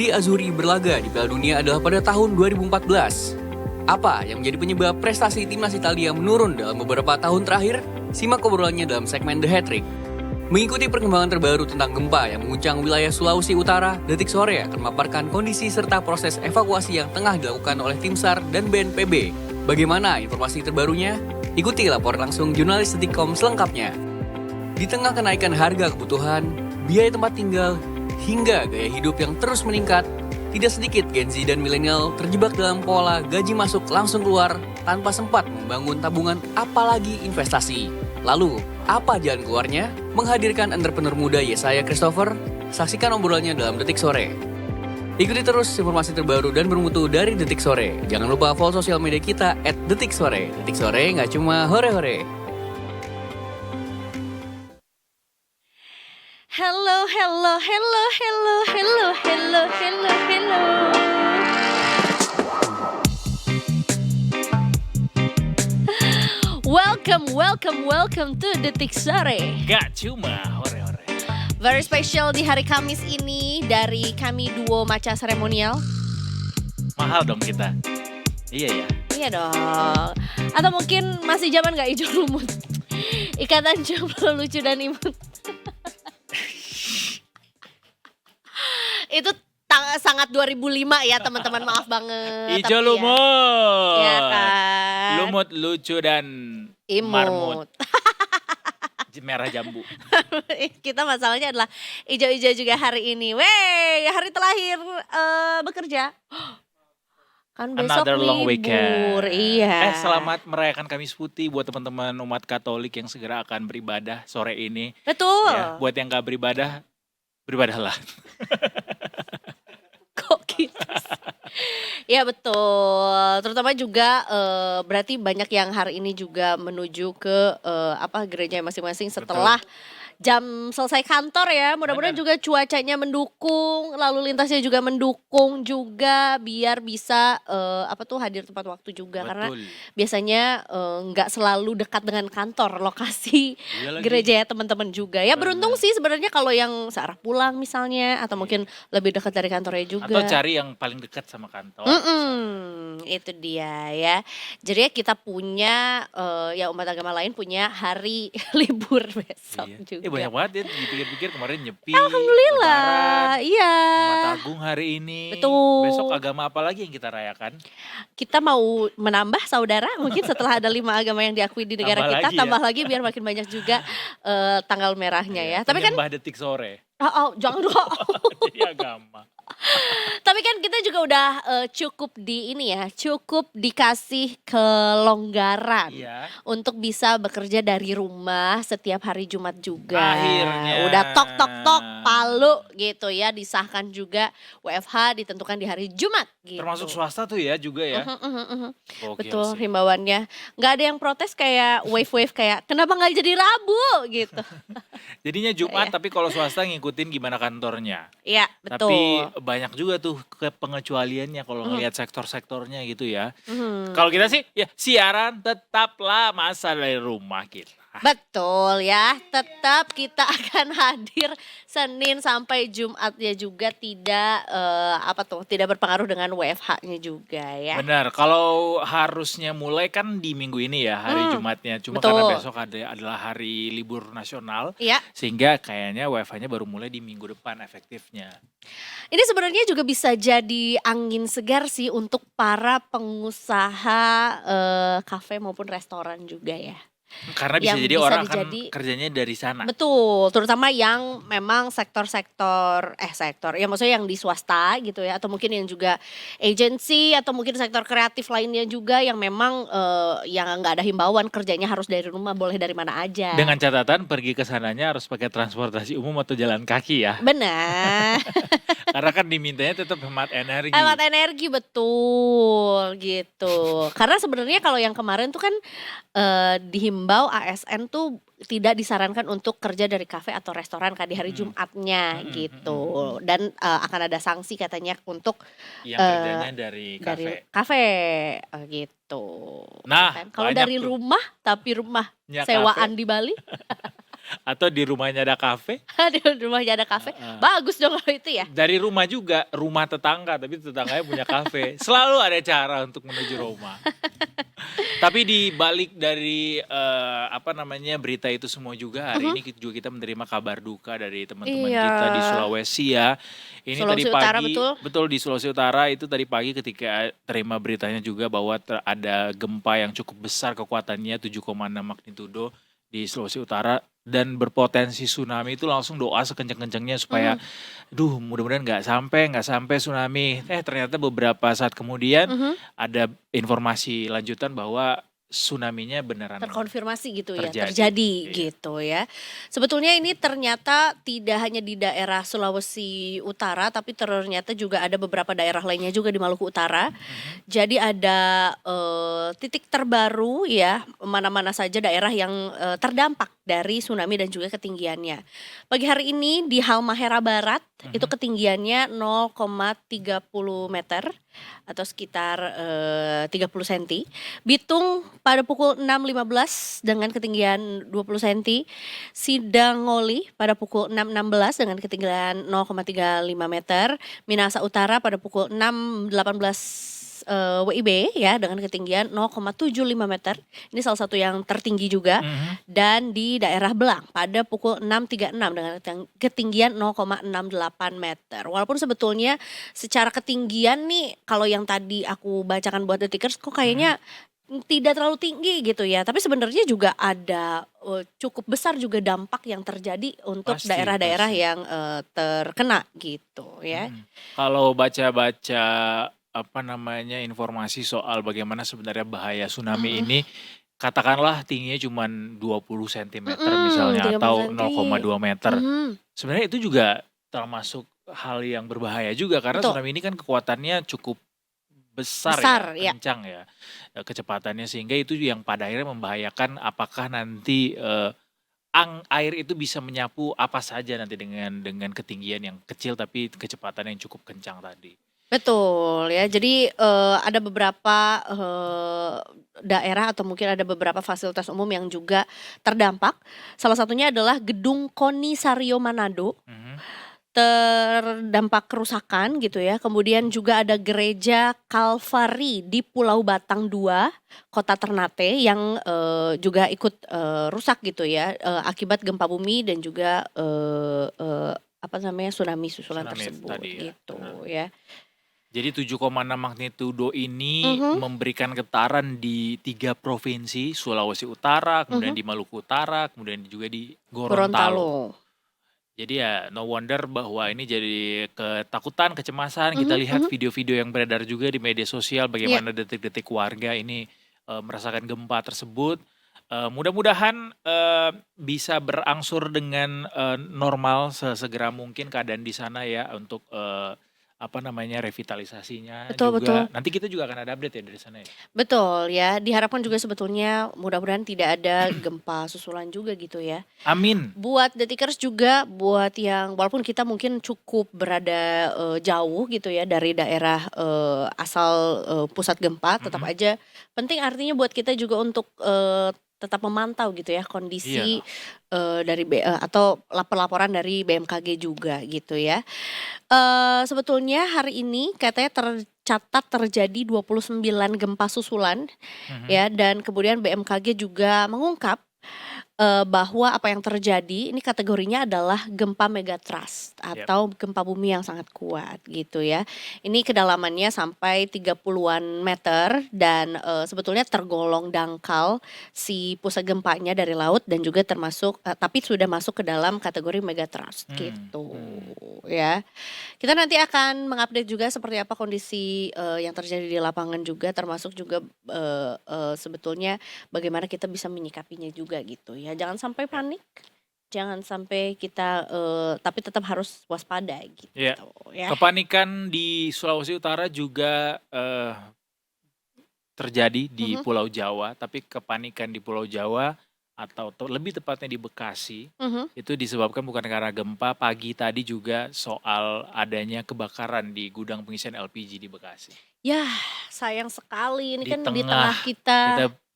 negeri Azuri berlaga di Piala Dunia adalah pada tahun 2014. Apa yang menjadi penyebab prestasi timnas Italia menurun dalam beberapa tahun terakhir? Simak obrolannya dalam segmen The Hat-Trick. Mengikuti perkembangan terbaru tentang gempa yang mengguncang wilayah Sulawesi Utara, Detik Sore akan memaparkan kondisi serta proses evakuasi yang tengah dilakukan oleh tim SAR dan BNPB. Bagaimana informasi terbarunya? Ikuti laporan langsung jurnalis Detik.com selengkapnya. Di tengah kenaikan harga kebutuhan, biaya tempat tinggal, hingga gaya hidup yang terus meningkat, tidak sedikit Gen Z dan milenial terjebak dalam pola gaji masuk langsung keluar tanpa sempat membangun tabungan apalagi investasi. Lalu, apa jalan keluarnya? Menghadirkan entrepreneur muda Yesaya Christopher, saksikan obrolannya dalam Detik Sore. Ikuti terus informasi terbaru dan bermutu dari Detik Sore. Jangan lupa follow sosial media kita @detiksore. Detik Sore nggak cuma hore-hore. Hello. Welcome to Detik Sore. Gak cuma hore-hore. Very special di hari Kamis ini dari kami duo Maca Seremonial. Mahal dong kita. Iya ya. Iya dong. Atau mungkin masih zaman gak hijau lumut. Ikatan jomblo lucu dan imut. Itu sangat 2005 ya teman-teman, maaf banget. Ijo Tapi lumut. Ya kan. Lumut lucu dan marmut. Imut. Merah jambu. Kita masalahnya adalah ijo-ijo juga hari ini. Wey, hari terakhir bekerja. Kan besok Another long libur. weekend. Iya. Selamat merayakan Kamis Putih buat teman-teman umat Katolik yang segera akan beribadah sore ini. Betul. Ya, buat yang gak beribadah, beribadahlah. Kok gitu sih? Ya betul, terutama juga berarti banyak yang hari ini juga menuju ke gereja masing-masing setelah jam selesai kantor ya. Mudah-mudahan juga cuacanya mendukung, lalu lintasnya juga mendukung juga biar bisa hadir tepat waktu juga. Karena Betul. biasanya nggak selalu dekat dengan kantor lokasi Iya lagi. gereja ya teman-teman juga. Ya beruntung sih sebenarnya kalau yang searah pulang misalnya atau mungkin lebih dekat dari kantornya juga. Atau cari yang paling dekat sama kantor. Itu dia ya. Jadi ya kita punya ya umat agama lain punya hari libur besok Iya. juga. Banyak banget ya, dipikir-pikir kemarin Nyepi, Alhamdulillah, Lebaran, iya. Jumat Agung hari ini. Betul. Besok agama apa lagi yang kita rayakan? Kita mau menambah saudara mungkin setelah ada 5 agama yang diakui di negara Tambah kita, lagi ya. tambah lagi biar makin banyak juga tanggal merahnya ya. Tapi kan Penyembah Detik Sore. jangan dong. Jadi agama. Tapi kan kita juga udah cukup dikasih kelonggaran Iya. untuk bisa bekerja dari rumah setiap hari Jumat juga. Akhirnya. Udah tok palu gitu ya, disahkan juga WFH ditentukan di hari Jumat gitu. Termasuk swasta tuh ya juga ya. Gokil Betul sih. himbauannya. Nggak ada yang protes kayak wave kayak kenapa nggak jadi Rabu gitu. Jadinya Jumat Iya. tapi kalau swasta ngikutin gimana kantornya. Iya betul. Tapi banyak juga tuh pengecualiannya kalau ngelihat sektor-sektornya gitu ya. Kalau kita sih ya siaran tetaplah masa dari rumah kita. Betul ya, tetap kita akan hadir Senin sampai Jumat ya juga tidak tidak berpengaruh dengan WFH-nya juga ya. Benar, kalau harusnya mulai kan di minggu ini ya hari Jumatnya. Cuma Betul. karena besok adalah hari libur nasional. Iya. Sehingga kayaknya WFH-nya baru mulai di minggu depan efektifnya. Ini sebenarnya juga bisa jadi angin segar sih untuk para pengusaha kafe maupun restoran juga ya. Karena bisa Yang jadi bisa orang dijadi- kan kerjanya dari sana. Betul, terutama yang memang sektor ya maksudnya yang di swasta gitu ya, atau mungkin yang juga agency atau mungkin sektor kreatif lainnya juga yang memang yang nggak ada himbauan kerjanya harus dari rumah, boleh dari mana aja. Dengan catatan pergi ke sananya harus pakai transportasi umum atau jalan kaki ya. Benar. Karena kan dimintanya tetap hemat energi. Hemat energi betul gitu. Karena sebenarnya kalau yang kemarin tuh kan dihimbau ASN tuh tidak disarankan untuk kerja dari kafe atau restoran kan di hari Jumatnya gitu. Dan akan ada sanksi katanya untuk Yang kerjanya dari kafe gitu. Nah, Kan? Kalau banyak dari tuh. rumah tapi rumah Ya, sewaan di Bali. Atau di rumahnya ada kafe. Di rumahnya ada kafe. Heeh. Bagus dong kalau itu ya. Dari rumah juga, rumah tetangga, tapi tetangganya punya kafe. Selalu ada cara untuk menuju Roma. Tapi di balik dari apa namanya berita itu semua juga hari ini juga kita menerima kabar duka dari teman-teman Iya. kita di Sulawesi ya. Ini tadi Sulawesi Utara, pagi, betul. di Sulawesi Utara itu tadi pagi ketika terima beritanya juga bahwa ada gempa yang cukup besar kekuatannya 7,6 magnitudo di Sulawesi Utara dan berpotensi tsunami itu langsung doa sekencang-kencangnya supaya mudah-mudahan nggak sampai tsunami. Ternyata beberapa saat kemudian ada informasi lanjutan bahwa tsunami-nya beneran Terkonfirmasi gitu ya, terjadi. terjadi Iya. gitu ya. Sebetulnya ini ternyata tidak hanya di daerah Sulawesi Utara, tapi ternyata juga ada beberapa daerah lainnya juga di Maluku Utara. Jadi ada titik terbaru ya, mana-mana saja daerah yang terdampak dari tsunami dan juga ketinggiannya. Pagi hari ini di Halmahera Barat itu ketinggiannya 0,30 meter atau sekitar 30 cm. Bitung pada pukul 6.15 dengan ketinggian 20 cm. Sidangoli pada pukul 6.16 dengan ketinggian 0,35 meter. Minahasa Utara pada pukul 6.18 WIB ya dengan ketinggian 0,75 meter. Ini salah satu yang tertinggi juga. Dan di daerah Belang pada pukul 6.36 dengan ketinggian 0,68 meter. Walaupun sebetulnya secara ketinggian nih kalau yang tadi aku bacakan buat detikers kok kayaknya tidak terlalu tinggi gitu ya. Tapi sebenarnya juga ada cukup besar juga dampak yang terjadi untuk Pasti, daerah-daerah pasti. yang terkena gitu ya. Kalau baca-baca apa namanya informasi soal bagaimana sebenarnya bahaya tsunami ini, katakanlah tingginya cuma 20 cm misalnya 30 atau cm. 0,2 meter. Mhm. Sebenarnya itu juga termasuk hal yang berbahaya juga karena Betul. tsunami ini kan kekuatannya cukup besar ya. kencang ya kecepatannya sehingga itu yang pada akhirnya membahayakan apakah nanti air itu bisa menyapu apa saja nanti dengan ketinggian yang kecil tapi kecepatan yang cukup kencang tadi. Betul ya, jadi ada beberapa daerah atau mungkin ada beberapa fasilitas umum yang juga terdampak. Salah satunya adalah Gedung Konisario Manado terdampak kerusakan gitu ya. Kemudian juga ada Gereja Kalvari di Pulau Batang 2, Kota Ternate yang juga ikut rusak gitu ya akibat gempa bumi dan juga tsunami susulan Tsunami tersebut tadi ya. gitu ya. Jadi 7,6 magnitudo ini memberikan getaran di 3 provinsi, Sulawesi Utara, kemudian di Maluku Utara, kemudian juga di Gorontalo. Gorontalo. Jadi ya no wonder bahwa ini jadi ketakutan, kecemasan. Kita lihat video-video yang beredar juga di media sosial bagaimana detik-detik warga ini merasakan gempa tersebut. Mudah-mudahan bisa berangsur dengan normal sesegera mungkin keadaan di sana ya untuk revitalisasinya Betul, juga. betul. Nanti kita juga akan ada update ya dari sana ya. Betul ya, diharapkan juga sebetulnya mudah-mudahan tidak ada gempa susulan juga gitu ya. Amin. Buat detikers juga, buat yang walaupun kita mungkin cukup berada jauh gitu ya dari daerah asal pusat gempa, tetap aja penting artinya buat kita juga untuk tetap memantau gitu ya kondisi dari atau laporan dari BMKG juga gitu ya. Sebetulnya hari ini katanya tercatat terjadi 29 gempa susulan ya, dan kemudian BMKG juga mengungkap bahwa apa yang terjadi ini kategorinya adalah gempa megatrust atau gempa bumi yang sangat kuat gitu ya. Ini kedalamannya sampai 30-an meter dan sebetulnya tergolong dangkal si pusat gempanya dari laut dan juga termasuk tapi sudah masuk ke dalam kategori megatrust gitu ya. Kita nanti akan mengupdate juga seperti apa kondisi yang terjadi di lapangan juga, termasuk juga sebetulnya bagaimana kita bisa menyikapinya juga gitu ya. Jangan sampai panik, jangan sampai kita tapi tetap harus waspada gitu ya. Kepanikan di Sulawesi Utara juga terjadi di Pulau Jawa, tapi kepanikan di Pulau Jawa atau lebih tepatnya di Bekasi itu disebabkan bukan karena gempa. Pagi tadi juga soal adanya kebakaran di gudang pengisian LPG di Bekasi. Ya sayang sekali ini Di kan di tengah kita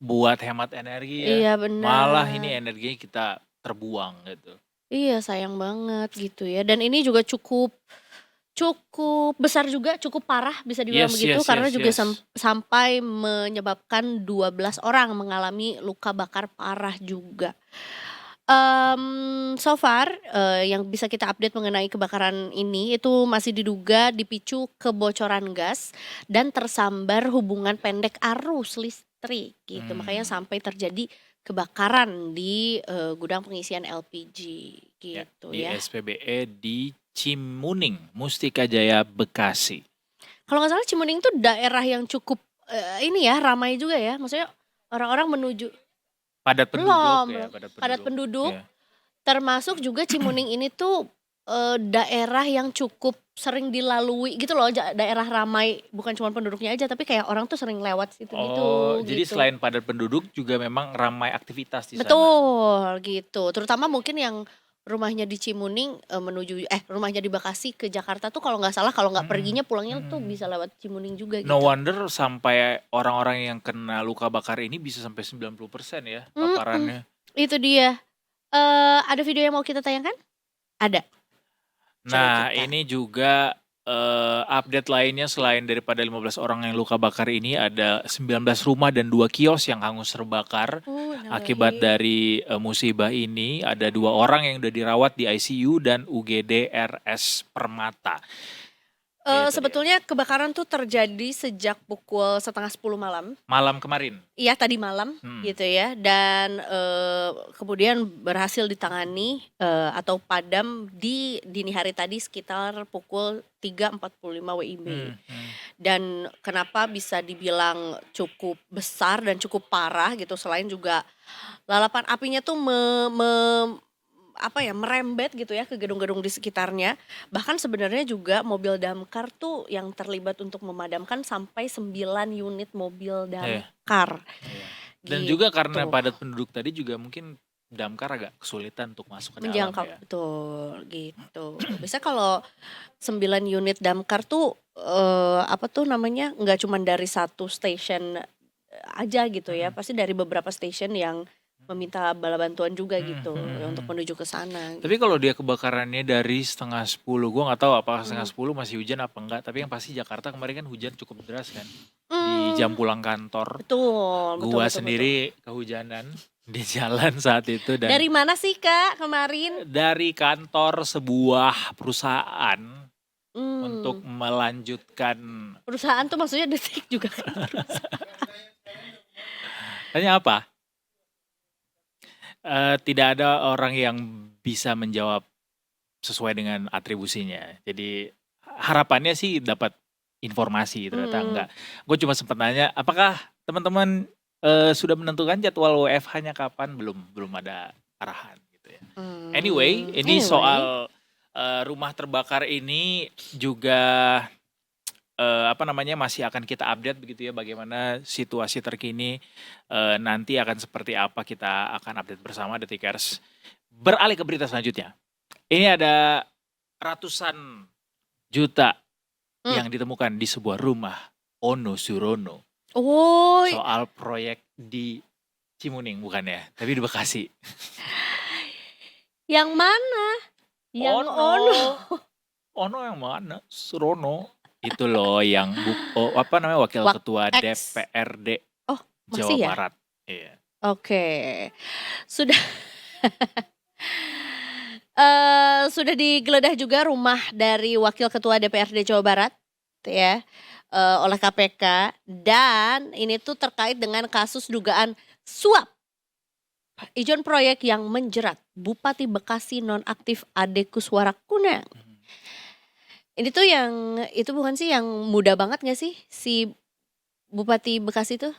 buat hemat energi ya. Iya benar. Malah ini energinya kita terbuang gitu. Iya sayang banget gitu ya. Dan ini juga cukup cukup besar juga, cukup parah bisa dibilang Yes, begitu yes, karena yes, juga yes. sampai menyebabkan 12 orang mengalami luka bakar parah juga. So far, yang bisa kita update mengenai kebakaran ini itu masih diduga dipicu kebocoran gas dan tersambar hubungan pendek arus listrik gitu. Makanya sampai terjadi kebakaran di, gudang pengisian LPG Ya, gitu di ya. SPBE di Cimuning, Mustika Jaya, Bekasi. Kalau nggak salah Cimuning itu daerah yang cukup, ini ya ramai juga ya, maksudnya orang-orang menuju Padat penduduk ya, belum, padat padat penduduk. penduduk. Ya. Termasuk juga Cimuning ini tuh, daerah yang cukup sering dilalui gitu loh, daerah ramai, bukan cuma penduduknya aja tapi kayak orang tuh sering lewat situ Oh, gitu, jadi gitu. selain padat penduduk juga memang ramai aktivitas di sana. Betul, gitu. Terutama mungkin yang rumahnya di Cimuning, rumahnya di Bekasi ke Jakarta tuh kalau nggak salah kalau nggak perginya pulangnya tuh bisa lewat Cimuning juga No gitu. wonder sampai orang-orang yang kena luka bakar ini bisa sampai 90% ya Mhm, paparannya. itu dia. Ada video yang mau kita tayangkan? Ada, coba Nah, kita. ini juga update lainnya selain daripada 15 orang yang luka bakar ini ada 19 rumah dan 2 kios yang hangus terbakar. Akibat dari musibah ini ada 2 orang yang udah dirawat di ICU dan UGD RS Permata. Itu dia. Sebetulnya kebakaran tuh terjadi sejak pukul 9:30 malam. Malam kemarin. Iya tadi malam gitu ya dan, kemudian berhasil ditangani, atau padam di dini hari tadi sekitar pukul 3.45 WIB. Dan kenapa bisa dibilang cukup besar dan cukup parah gitu selain juga lalapan apinya tuh merembet gitu ya ke gedung-gedung di sekitarnya. Bahkan sebenarnya juga mobil damkar tuh yang terlibat untuk memadamkan sampai 9 unit mobil damkar. Dan Gitu. juga karena padat penduduk tadi juga mungkin damkar agak kesulitan untuk masuk ke dalam Menjangkau, ya. betul gitu. Biasanya kalau 9 unit damkar tuh, nggak cuma dari satu station aja gitu ya, pasti dari beberapa station yang meminta bala bantuan juga gitu untuk menuju ke sana. Tapi kalau dia kebakarannya dari 9:30, gue nggak tahu apakah 9:30 masih hujan apa enggak. Tapi yang pasti Jakarta kemarin kan hujan cukup deras kan. Di jam pulang kantor. Betul, Gua sendiri kehujanan di jalan saat itu dan Dari mana sih Kak kemarin? dari kantor sebuah perusahaan untuk Hmm, melanjutkan. perusahaan tuh maksudnya Detik juga kan? Tanya apa? Tidak ada orang yang bisa menjawab sesuai dengan atribusinya. Jadi harapannya sih dapat informasi, ternyata enggak. Gue cuma sempat nanya, apakah teman-teman sudah menentukan jadwal WFH-nya kapan? Belum ada arahan gitu ya. Anyway, ini soal rumah terbakar ini juga masih akan kita update begitu ya, bagaimana situasi terkini nanti akan seperti apa, kita akan update bersama Detikers. Beralih ke berita selanjutnya. Ini ada ratusan juta yang ditemukan di sebuah rumah Ono Surono. Oh, Soal proyek di Cimuning bukan ya, tapi di Bekasi. Yang mana? Yang Ono. Ono yang mana? Surono. Itu loh yang wakil ketua X. DPRD Oh, Jawa masih ya? Barat. Iya. Oke. Sudah sudah digeledah juga rumah dari wakil ketua DPRD Jawa Barat ya, oleh KPK dan ini tuh terkait dengan kasus dugaan suap ijon proyek yang menjerat Bupati Bekasi nonaktif Ade Kuswara Kunang. Ini tuh itu bukan sih yang muda banget gak sih si Bupati Bekasi tuh?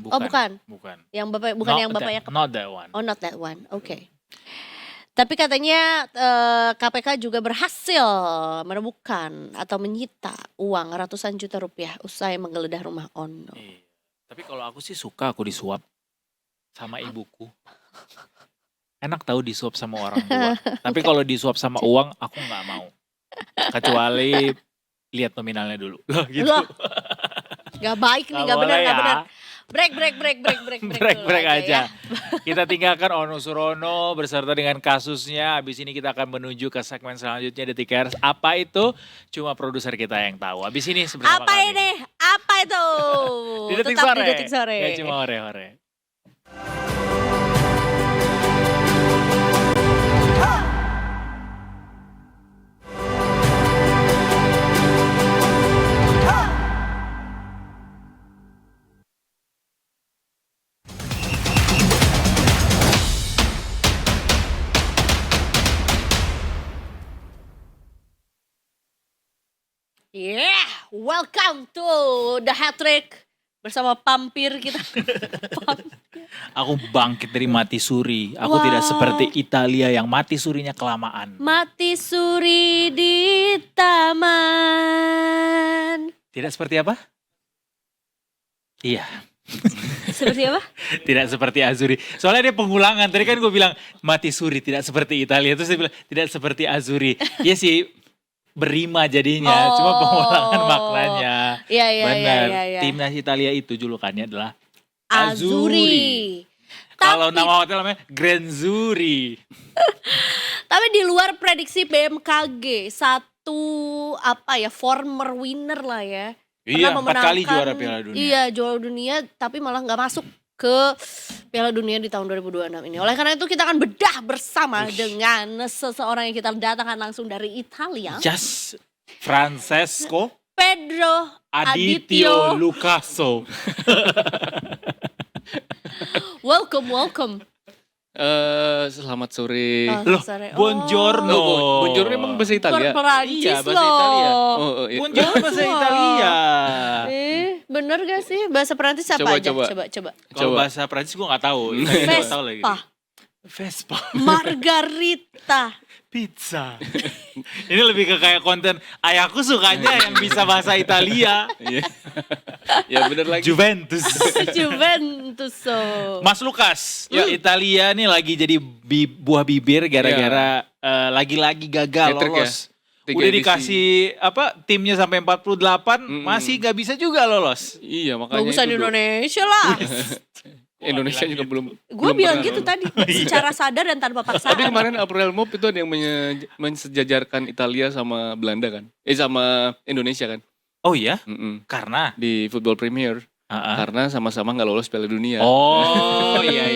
Bukan. Oh bukan? Bukan. Yang bapaknya Not that one. Oh not that one, oke. Tapi katanya KPK juga berhasil menemukan atau menyita uang ratusan juta rupiah usai menggeledah rumah Ono. Iya. Tapi kalau aku sih suka aku disuap sama ibuku. Enak tahu disuap sama orang tua. Tapi kalau disuap sama uang aku nggak mau. Kecuali lihat nominalnya dulu. Gitu. Loh, gak baik nih, gak benar, boleh gak ya. benar. break Break aja. Kita tinggalkan Ono Surono beserta dengan kasusnya. Habis ini kita akan menuju ke segmen selanjutnya Detikers. Apa itu? Cuma produser kita yang tahu. Habis ini bersama Apa kami. ini? Apa itu? Di Detik Tetap Sore. di Detik Sore. Gak cuma hore-hore. Yeah, welcome to The Hat Trick bersama pampir kita. Aku bangkit dari mati suri. Aku tidak seperti Italia yang mati surinya kelamaan. Mati suri di taman. Tidak seperti apa? Iya. Seperti apa? Tidak seperti Azuri. Soalnya dia pengulangan. Tadi kan gue bilang mati suri tidak seperti Italia. Terus dia bilang tidak seperti Azuri. Iya sih berima jadinya. Cuma pengulangan maknanya. Iya. Benar. Iya. Timnas Italia itu julukannya adalah Azuri. Kalau Tapi- nama hotel namanya Grenzuri. Tapi di luar prediksi BMKG, satu former winner lah ya. Iya, Pernah 4 kali memenangkan- juara Piala Dunia. Iya, juara dunia tapi malah nggak masuk ke Piala Dunia di tahun 2026 ini. Oleh karena itu kita akan bedah bersama dengan seseorang yang kita datangkan langsung dari Italia. Just Francesco Pedro Adityo Lucaso. Welcome. Selamat sore. Loh, sorry. buongiorno. Buongiorno emang bahasa Italia. Perancis Iya, bahasa loh. Italia. Oh, iya. Buongiorno bahasa Italia. Bener gak sih? Bahasa Perancis apa Coba, aja? coba. Coba. Kalau Coba. bahasa Prancis gue gak tahu. Italia gak tahu lagi. Vespa. Vespa. Margarita. Pizza. Ini lebih ke kayak konten ayahku sukanya yang bisa bahasa Italia. Iya. Ya bener lagi. Juventus. Juventus. Mas Lukas, Ya. Italia nih lagi jadi buah bibir gara-gara lagi-lagi gagal Hat-trick ya? lolos. 3 Udah edisi. dikasih timnya sampai 48 masih gak bisa juga lolos. Iya makanya Bagusan itu Indonesia lah. Indonesia juga belum. Gue belum bilang pernah gitu lolos. tadi. Secara sadar dan tanpa paksaan. Tapi kemarin April Mop itu ada yang mensejajarkan Italia sama Belanda kan? Sama Indonesia kan? Oh iya? Mm-mm. Karena? Di Football Premier. Ah. Karena sama-sama nggak lolos Piala Dunia. Oh iya.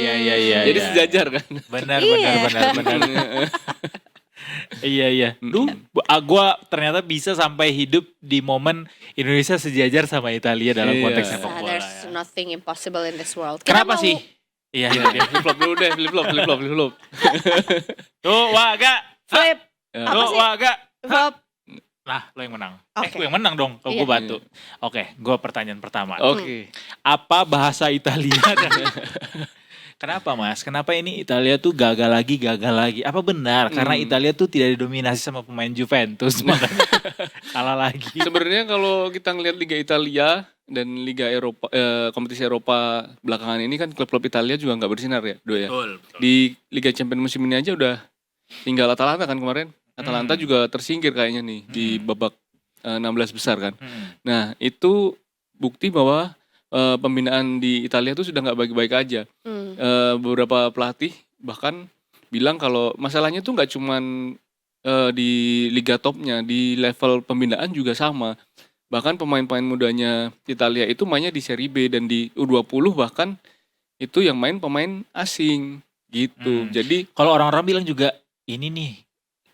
Jadi iya. sejajar kan? Benar. Iya. Iya. Duh, gua ternyata bisa sampai hidup di momen Indonesia sejajar sama Italia dalam Iya. konteks sepak bola. There's nothing impossible in this world. Kenapa Kita sih? mau Iya. Flip-flop dulu deh, flip-flop. Tuh, Waga. Flip. Ya. Apa Tuh, sih? Waga. Flip. Nah, lo yang menang. Oke. Gue yang menang dong, kalau Iya. gue batu. Oke, gue pertanyaan pertama. Oke. Apa bahasa Italia? Kenapa mas? Kenapa ini Italia tuh gagal lagi? Apa benar? Karena Italia tuh tidak didominasi sama pemain Juventus, makanya kalah lagi. Sebenarnya kalau kita ngelihat Liga Italia dan Liga Eropa, kompetisi Eropa belakangan ini kan klub-klub Italia juga nggak bersinar ya, Do ya. Betul. Di Liga Champions musim ini aja udah tinggal Atalanta kan kemarin. Atalanta juga tersingkir kayaknya nih di babak 16 besar kan. Nah itu bukti bahwa pembinaan di Italia tuh sudah nggak baik-baik aja. Beberapa pelatih bahkan bilang kalau masalahnya tuh nggak cuman di liga topnya, di level pembinaan juga sama. Bahkan pemain-pemain mudanya Italia itu mainnya di Serie B dan di U20 bahkan itu yang main pemain asing gitu. Jadi Kalau orang-orang bilang juga ini nih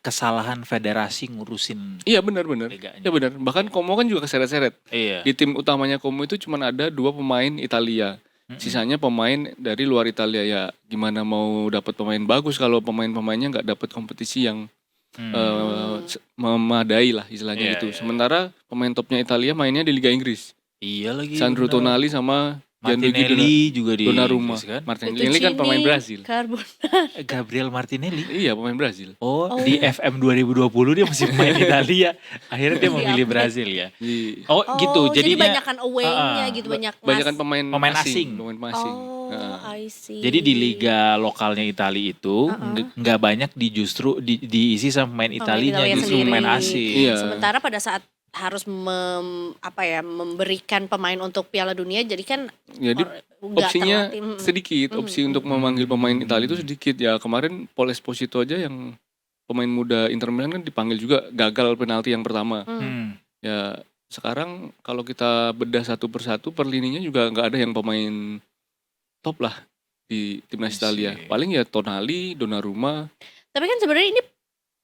kesalahan federasi ngurusin iya benar. liganya. Ya benar. Bahkan Como kan juga keseret-seret. Iya. Di tim utamanya Como itu cuma ada 2 pemain Italia. Sisanya pemain dari luar Italia. Ya gimana mau dapat pemain bagus kalau pemain-pemainnya nggak dapat kompetisi yang memadai lah istilahnya Iya, gitu. iya. Sementara pemain topnya Italia mainnya di Liga Inggris. Iya lagi. Sandro benar. Tonali sama Gianluigi Martinelli juga di Donnarumma. Inggris kan? Martinelli kan pemain Brazil. Gabriel Martinelli. Iya pemain Brazil. Oh, di FM 2020 dia masih main Italia. Akhirnya dia memilih Brazil ya. Di Oh, gitu. Jadi Jadinya banyakan away-nya gitu, banyak banyakan pemain Pemain asing. Pemain asing. Oh, Nah. I see. jadi di liga lokalnya Italia itu nggak banyak diisi sama pemain Italinya, Italia justru sendiri. pemain asing. Iya. Sementara pada saat harus memberikan pemain untuk Piala Dunia, jadi kan Jadi nggak opsinya terlatih. sedikit, opsi untuk memanggil pemain Italia itu sedikit. Ya kemarin Paul Esposito aja yang pemain muda Inter Milan kan dipanggil juga, gagal penalti yang pertama. Ya sekarang kalau kita bedah satu persatu per lininya juga nggak ada yang pemain top lah di timnas Italia. Paling ya Tonali, Donnarumma. Tapi kan sebenarnya ini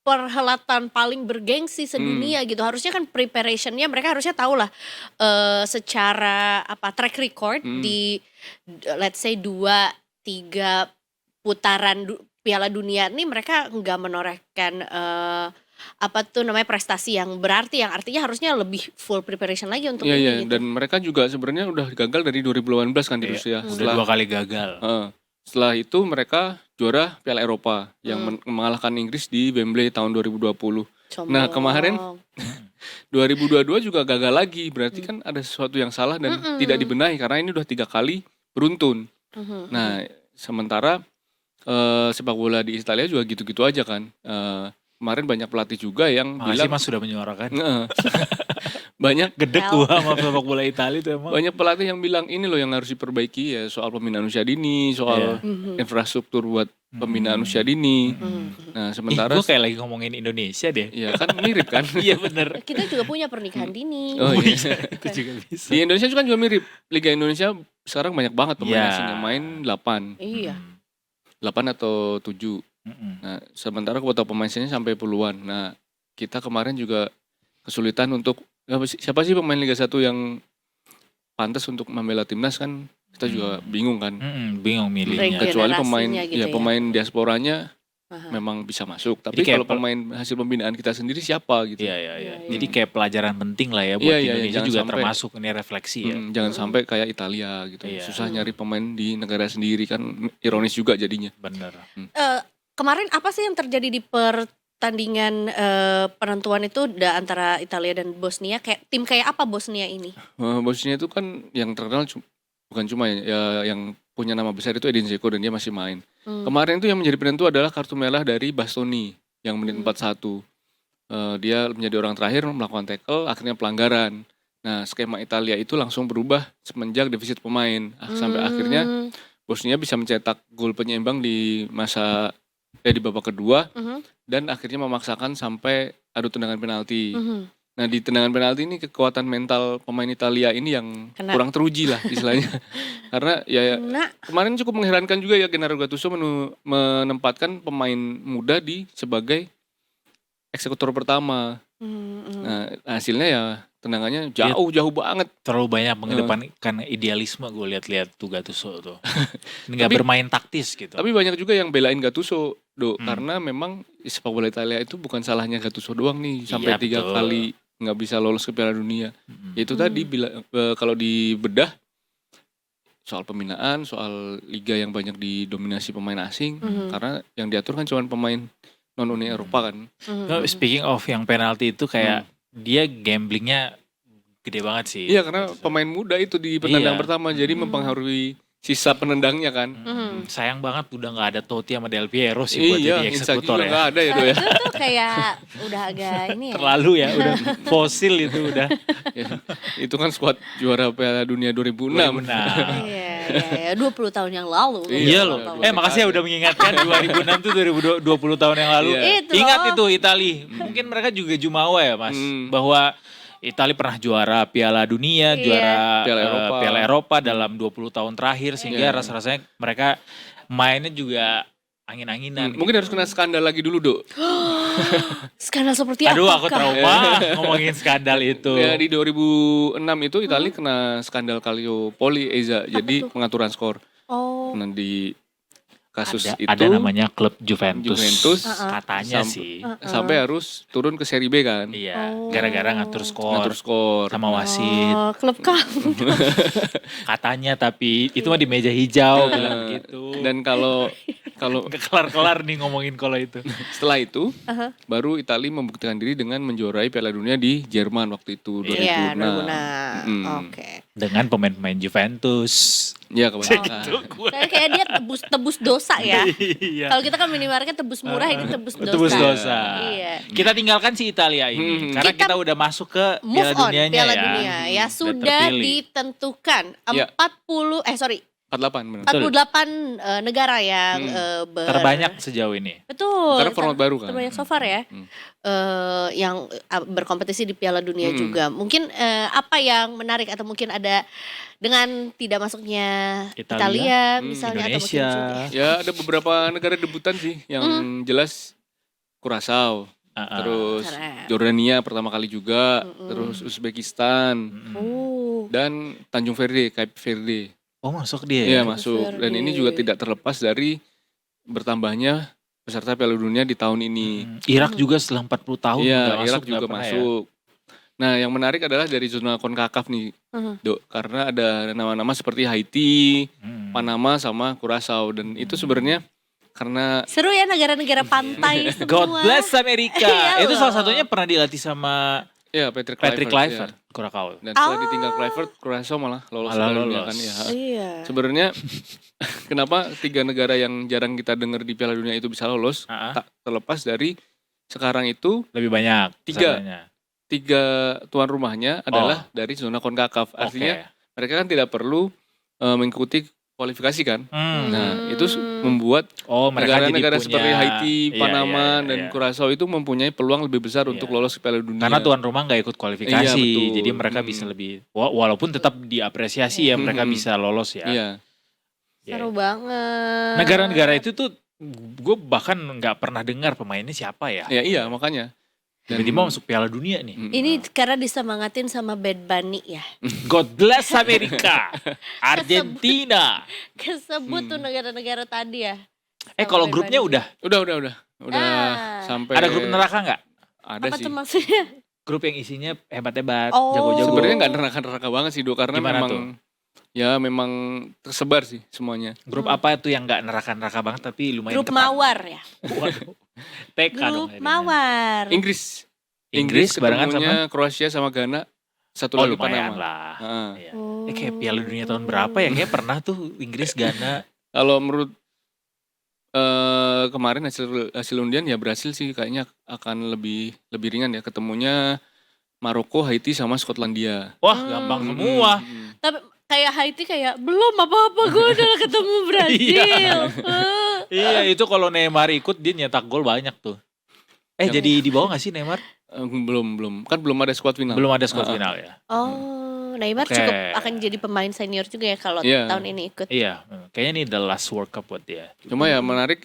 perhelatan paling bergengsi sedunia gitu. Harusnya kan preparationnya mereka harusnya tahu lah secara track record di let's say 2-3 putaran Piala Dunia ini mereka nggak menorehkan prestasi yang berarti, yang artinya harusnya lebih full preparation lagi untuk Iya, ini iya. gitu. Dan mereka juga sebenarnya udah gagal dari 2018 kan di Rusia. Udah 2 kali gagal. Setelah itu mereka juara Piala Eropa yang mengalahkan Inggris di Wembley tahun 2020. Nah kemarin 2022 juga gagal lagi, berarti kan ada sesuatu yang salah dan tidak dibenahi karena ini udah 3 kali beruntun. Nah sementara sepak bola di Italia juga gitu-gitu aja kan. Kemarin banyak pelatih juga yang Masih bilang Mas sudah menyuarakan. banyak Gedek gua sama sepak bola Italia itu emang. banyak pelatih yang bilang ini loh yang harus diperbaiki ya, soal pembinaan usia dini, soal infrastruktur buat pembinaan usia dini. Nah sementara Gue kayak lagi ngomongin Indonesia deh. ya kan mirip kan. Iya bener. Kita juga punya pernikahan dini. Oh iya. Itu juga bisa. Di Indonesia juga mirip. Liga Indonesia sekarang banyak banget pemain asing yang main 8 Iya. 8 atau 7. Nah sementara kuota pemain asingnya sampai puluhan. Nah kita kemarin juga kesulitan untuk siapa sih pemain Liga 1 yang pantas untuk membela timnas kan, kita juga bingung kan. Bingung milihnya. Kecuali pemain Regenerasinya gitu ya. pemain diasporanya memang bisa masuk. Tapi Jadi kayak kalau pemain hasil pembinaan kita sendiri siapa gitu. Iya. Jadi kayak pelajaran penting lah ya buat Iya, Indonesia jangan juga sampai- termasuk ini refleksi ya. Jangan sampai kayak Italia gitu. Iya. Susah nyari pemain di negara sendiri kan, ironis juga jadinya. Bener. Kemarin apa sih yang terjadi di pertandingan penentuan itu antara Italia dan Bosnia? Tim kayak apa Bosnia ini? Bosnia itu kan yang terkenal bukan cuma ya yang punya nama besar itu Edin Dzeko dan dia masih main. Kemarin itu yang menjadi penentu adalah kartu merah dari Bastoni yang menit 41. Dia menjadi orang terakhir melakukan tackle, akhirnya pelanggaran. Nah skema Italia itu langsung berubah semenjak defisit pemain. Sampai akhirnya Bosnia bisa mencetak gol penyeimbang di babak kedua dan akhirnya memaksakan sampai adu tendangan penalti. Nah di tendangan penalti ini kekuatan mental pemain Italia ini yang kurang teruji lah istilahnya. Karena ya kemarin cukup mengherankan juga ya Gennaro Gattuso menempatkan pemain muda sebagai eksekutor pertama. Nah hasilnya ya tendangannya jauh banget. Terlalu banyak mengedepankan idealisme gue lihat-lihat tuh Gattuso tuh. Nggak bermain taktis gitu. Tapi banyak juga yang belain Gattuso, karena memang sepak bola Italia itu bukan salahnya Gattuso doang nih sampai 3 kali nggak bisa lolos ke Piala Dunia. Itu tadi kalau dibedah soal pembinaan, soal liga yang banyak didominasi pemain asing, karena yang diatur kan cuma pemain non Uni Eropa kan. Speaking of yang penalti itu kayak dia gamblingnya gede banget sih. Iya karena pemain muda itu di penendang Iya. pertama jadi mempengaruhi sisa penendangnya kan. Sayang banget udah nggak ada Totti sama Del Piero sih buat Iya, jadi Inzaghi eksekutor juga ya. nggak ada itu ya. Itu tuh kayak udah agak ini ya. Terlalu ya, udah fosil itu udah. Itu kan skuad juara Piala Dunia 2006. Benar. Iya, 20 tahun yang lalu. Iya 20 loh. tahun. Makasih ya udah mengingatkan 2006 tuh 2020 tahun yang lalu. Iya. Itu Ingat loh. itu Itali. Mungkin mereka juga jumawa ya Mas. Bahwa Itali pernah juara Piala Dunia, Iya. juara Piala Eropa dalam 20 tahun terakhir. Sehingga Iya. rasa-rasanya mereka mainnya juga angin-anginan. Mungkin harus kena skandal lagi dulu, Dok. Skandal seperti Aduh apakah? aku trauma ngomongin skandal itu. Ya di 2006 itu Italia kena skandal Calciopoli Eza. Jadi pengaturan skor. Oh. Nah di kasus itu ada namanya klub Juventus. Katanya Sam- sih. sampai harus turun ke seri B kan. Iya, gara-gara ngatur skor Ngatur skor. sama wasit. Oh, klub kamu. Katanya tapi itu mah di meja hijau bilang gitu. Dan kalau Nggak kelar-kelar nih ngomongin kalau itu. setelah itu baru Italia membuktikan diri dengan menjuarai Piala Dunia di Jerman waktu itu 2006. Iya, 2006. Oke. Dengan pemain-pemain Juventus. Ya kebanyakan. Kayak dia tebus dosa ya. Iya. Kalau kita kan minimarket tebus murah, ini tebus dosa. Tebus dosa. Iya. Kita tinggalkan si Italia ini karena Kita kita udah masuk ke Move Piala on, Dunianya Piala ya. Dunia ya Udah sudah terpilih. ditentukan Ya. 48 benar. 48 negara yang Terbanyak sejauh ini. Betul. Karena format baru kan. Terbanyak so far ya. Yang berkompetisi di Piala Dunia juga. Mungkin apa yang menarik atau mungkin ada dengan tidak masuknya Italia misalnya atau mungkin Indonesia. juga. Ya ada beberapa negara debutan sih yang jelas Curaçao, terus Keren. Jordania pertama kali juga, terus Uzbekistan Oh. dan Tanjung Verde, Cape Verde. Oh masuk dia Iya ya? masuk. Dan ini juga tidak terlepas dari bertambahnya peserta Piala Dunia di tahun ini. Irak juga setelah 40 tahun Iya, nggak Irak masuk, juga nggak pernah ya? masuk. Nah, yang menarik adalah dari zona CONCACAF nih, Dok, karena ada nama-nama seperti Haiti, Panama sama Curaçao dan itu sebenarnya karena Seru ya negara-negara pantai semua. God bless Amerika. Iya Itu loh. salah satunya pernah dilatih sama ya Patrick Patrick Kluivert, Kluivert, Curaçao. ya. Dan setelah ditinggal Kluivert, Curaçao malah lolos Malah Piala Dunia lolos. kan ya. Iya. Sebenarnya kenapa 3 negara yang jarang kita dengar di Piala Dunia itu bisa lolos? Tak terlepas dari sekarang itu Lebih banyak. 3 pesertanya. 3 tuan rumahnya adalah dari zona CONCACAF. Artinya Oke. mereka kan tidak perlu mengikuti kualifikasi kan. Nah, itu membuat mereka jadi negara-negara punya- seperti Haiti, Iya, Panama, iya, dan iya. Curaçao itu mempunyai peluang lebih besar untuk lolos ke Piala Dunia. Karena tuan rumah nggak ikut kualifikasi, Iya, betul. jadi mereka bisa lebih walaupun tetap diapresiasi ya mereka bisa lolos ya. Iya. Seru banget. Negara-negara itu tuh gue bahkan nggak pernah dengar pemainnya siapa ya. Ya iya, makanya. Tiba-tiba masuk Piala Dunia nih. Ini karena disemangatin sama Bad Bunny ya. God bless Amerika, Argentina. Kesebut tuh negara-negara tadi ya. Kalau Sama Bad grupnya Bunny. udah Ah. sampai ada grup neraka nggak? ada Apa sih. tuh maksudnya? Grup yang isinya hebat-hebat, Oh. jago-jago. Sebenarnya nggak neraka-neraka banget sih, Do, karena Gimana memang tuh? ya memang tersebar sih semuanya. Grup apa tuh yang nggak neraka-neraka banget tapi lumayan Grup ketat? Mawar ya. Waduh. TK dong Grup jadinya. Mawar. Inggris barengan ketemunya Kroasia sama Ghana, satu lagi lumayan Panama. lah. Heeh. Iya. Oh. Kayak Piala Dunia tahun berapa ya? Kayak pernah tuh Inggris Ghana. Kalau menurut kemarin hasil undian ya Brasil sih kayaknya akan lebih ringan ya, ketemunya Maroko, Haiti sama Skotlandia. Wah, gampang semua. Tapi kayak Haiti kayak belum apa-apa gue udah ketemu Brazil. Iya, itu kalau Neymar ikut dia nyetak gol banyak tuh. Jadi di bawah gak sih Neymar? Belum. Kan belum ada squad final. Belum ada squad final ya. Oh, Neymar Oke. cukup akan jadi pemain senior juga ya kalau Iya. tahun ini ikut. Iya, kayaknya ini the last World Cup buat dia. Cuma ya menarik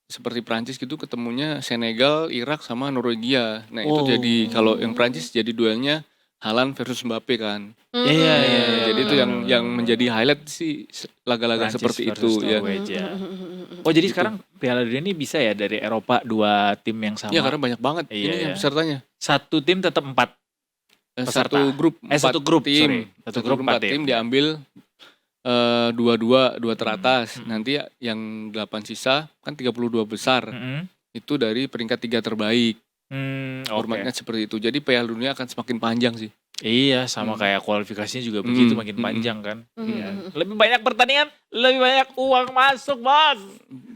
seperti Prancis gitu ketemunya Senegal, Irak sama Norwegia. Nah, itu jadi kalau yang Prancis jadi duelnya Haaland versus Mbappe kan. Iya. Jadi itu yang menjadi highlight sih laga-laga Prancis seperti versus itu ya. Norwegia. Oh, jadi sekarang Piala Dunia ini bisa ya dari Eropa 2 tim yang sama. Iya, karena banyak banget Iya, ini iya. pesertanya. Satu tim tetap 4. Peserta. Satu grup Satu grup, tim. sorry. Satu grup 4 tim. diambil dua teratas. Nanti yang 8 sisa kan 32 besar. Itu dari peringkat 3 terbaik. Formatnya seperti itu. Jadi Piala Dunia akan semakin panjang sih. Iya, sama kayak kualifikasinya juga begitu makin panjang kan. Iya. Lebih banyak pertandingan, lebih banyak uang masuk, Bos.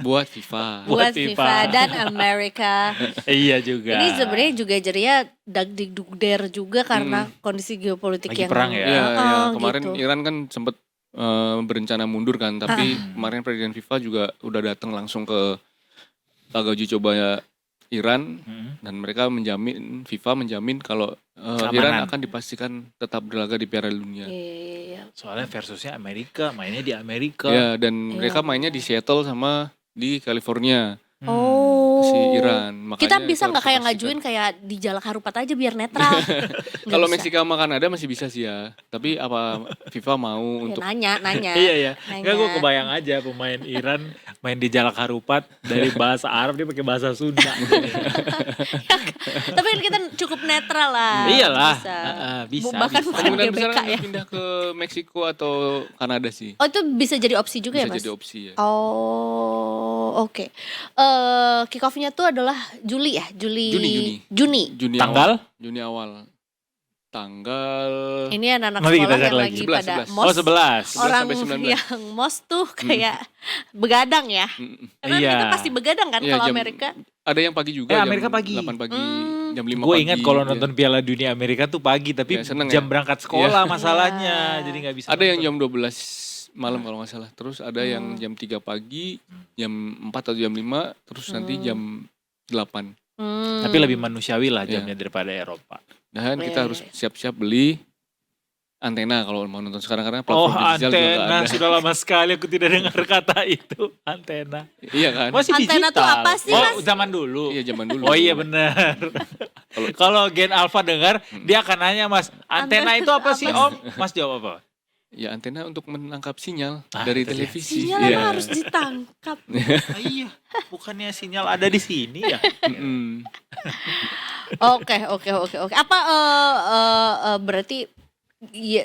Buat FIFA. Buat FIFA dan Amerika. Iya juga. Ini sebenarnya juga jadinya dagdikdugder juga karena kondisi geopolitik Lagi yang perang ya? Iya, Oh, kemarin gitu. Iran kan sempat berencana mundur kan, tapi kemarin Presiden FIFA juga udah datang langsung ke laga uji coba Iran dan mereka FIFA menjamin kalau Iran akan dipastikan tetap berlaga di Piala Dunia. Iya. Soalnya versusnya Amerika, mainnya di Amerika. Ya, dan mereka mainnya di Seattle sama di California. Oh. Si Iran. Makanya Kita itu bisa nggak harus kayak dipastikan. ngajuin kayak di Jalak Harupat aja biar netral. Nggak Kalau bisa. Meksika sama Kanada masih bisa sih ya. Tapi apa FIFA mau Ya, untuk nanya. Iya. Nanya. Enggak, gue kebayang aja pemain Iran main di Jalak Harupat dari bahasa Arab dia pakai bahasa Sunda. Tapi kan kita cukup netral lah. Iyalah. Bisa. Bisa. Bahkan bisa. bukan kemungkinan besar GBK kan ya. pindah ke Meksiko atau Kanada sih. Oh itu bisa jadi opsi juga ya Bisa mas? jadi opsi ya. Oh oke. Kick off-nya tuh adalah Juli ya? Juni. Juni Tanggal? Juni awal. tanggal Ini anak-anak Mari kita sekolah cari yang lagi. lagi 11, pada 11. mos. Oh 11. Orang 11 sampai 19. yang mos tuh kayak begadang ya. Karena Iya. kita pasti begadang kan Iya, kalau jam- Amerika. Ada yang pagi juga. Amerika jam pagi. 8 pagi, Hmm. jam 5 Gue pagi. ingat kalau ya. nonton Piala Dunia Amerika tuh pagi, tapi Ya, seneng jam ya. berangkat sekolah Iya. masalahnya, Iya. jadi nggak bisa. Ada yang nonton. jam 12 malam kalau nggak salah. Terus ada yang jam 3 pagi, jam 4 atau jam 5, terus nanti jam 8. Hmm. Tapi lebih manusiawi lah Iya. jamnya daripada Eropa. Dan Iya, kita harus iya. siap-siap beli antena kalau mau nonton sekarang karena Oh platform digital juga nggak antena, ada. sudah lama sekali aku tidak dengar kata itu, antena. Iya kan? Masih Antena digital. tuh apa sih, Oh Mas? zaman dulu. Iya zaman dulu. Oh iya benar. Kalau Gen Alpha dengar, dia akan nanya Mas, antena itu apa sih Om? Mas jawab apa? Ya antena untuk menangkap sinyal Ah, dari itu dia. televisi. Sinyal Iya. emang harus ditangkap. Ah, iya, bukannya sinyal ada di sini ya? Mm-mm. Oke. Apa berarti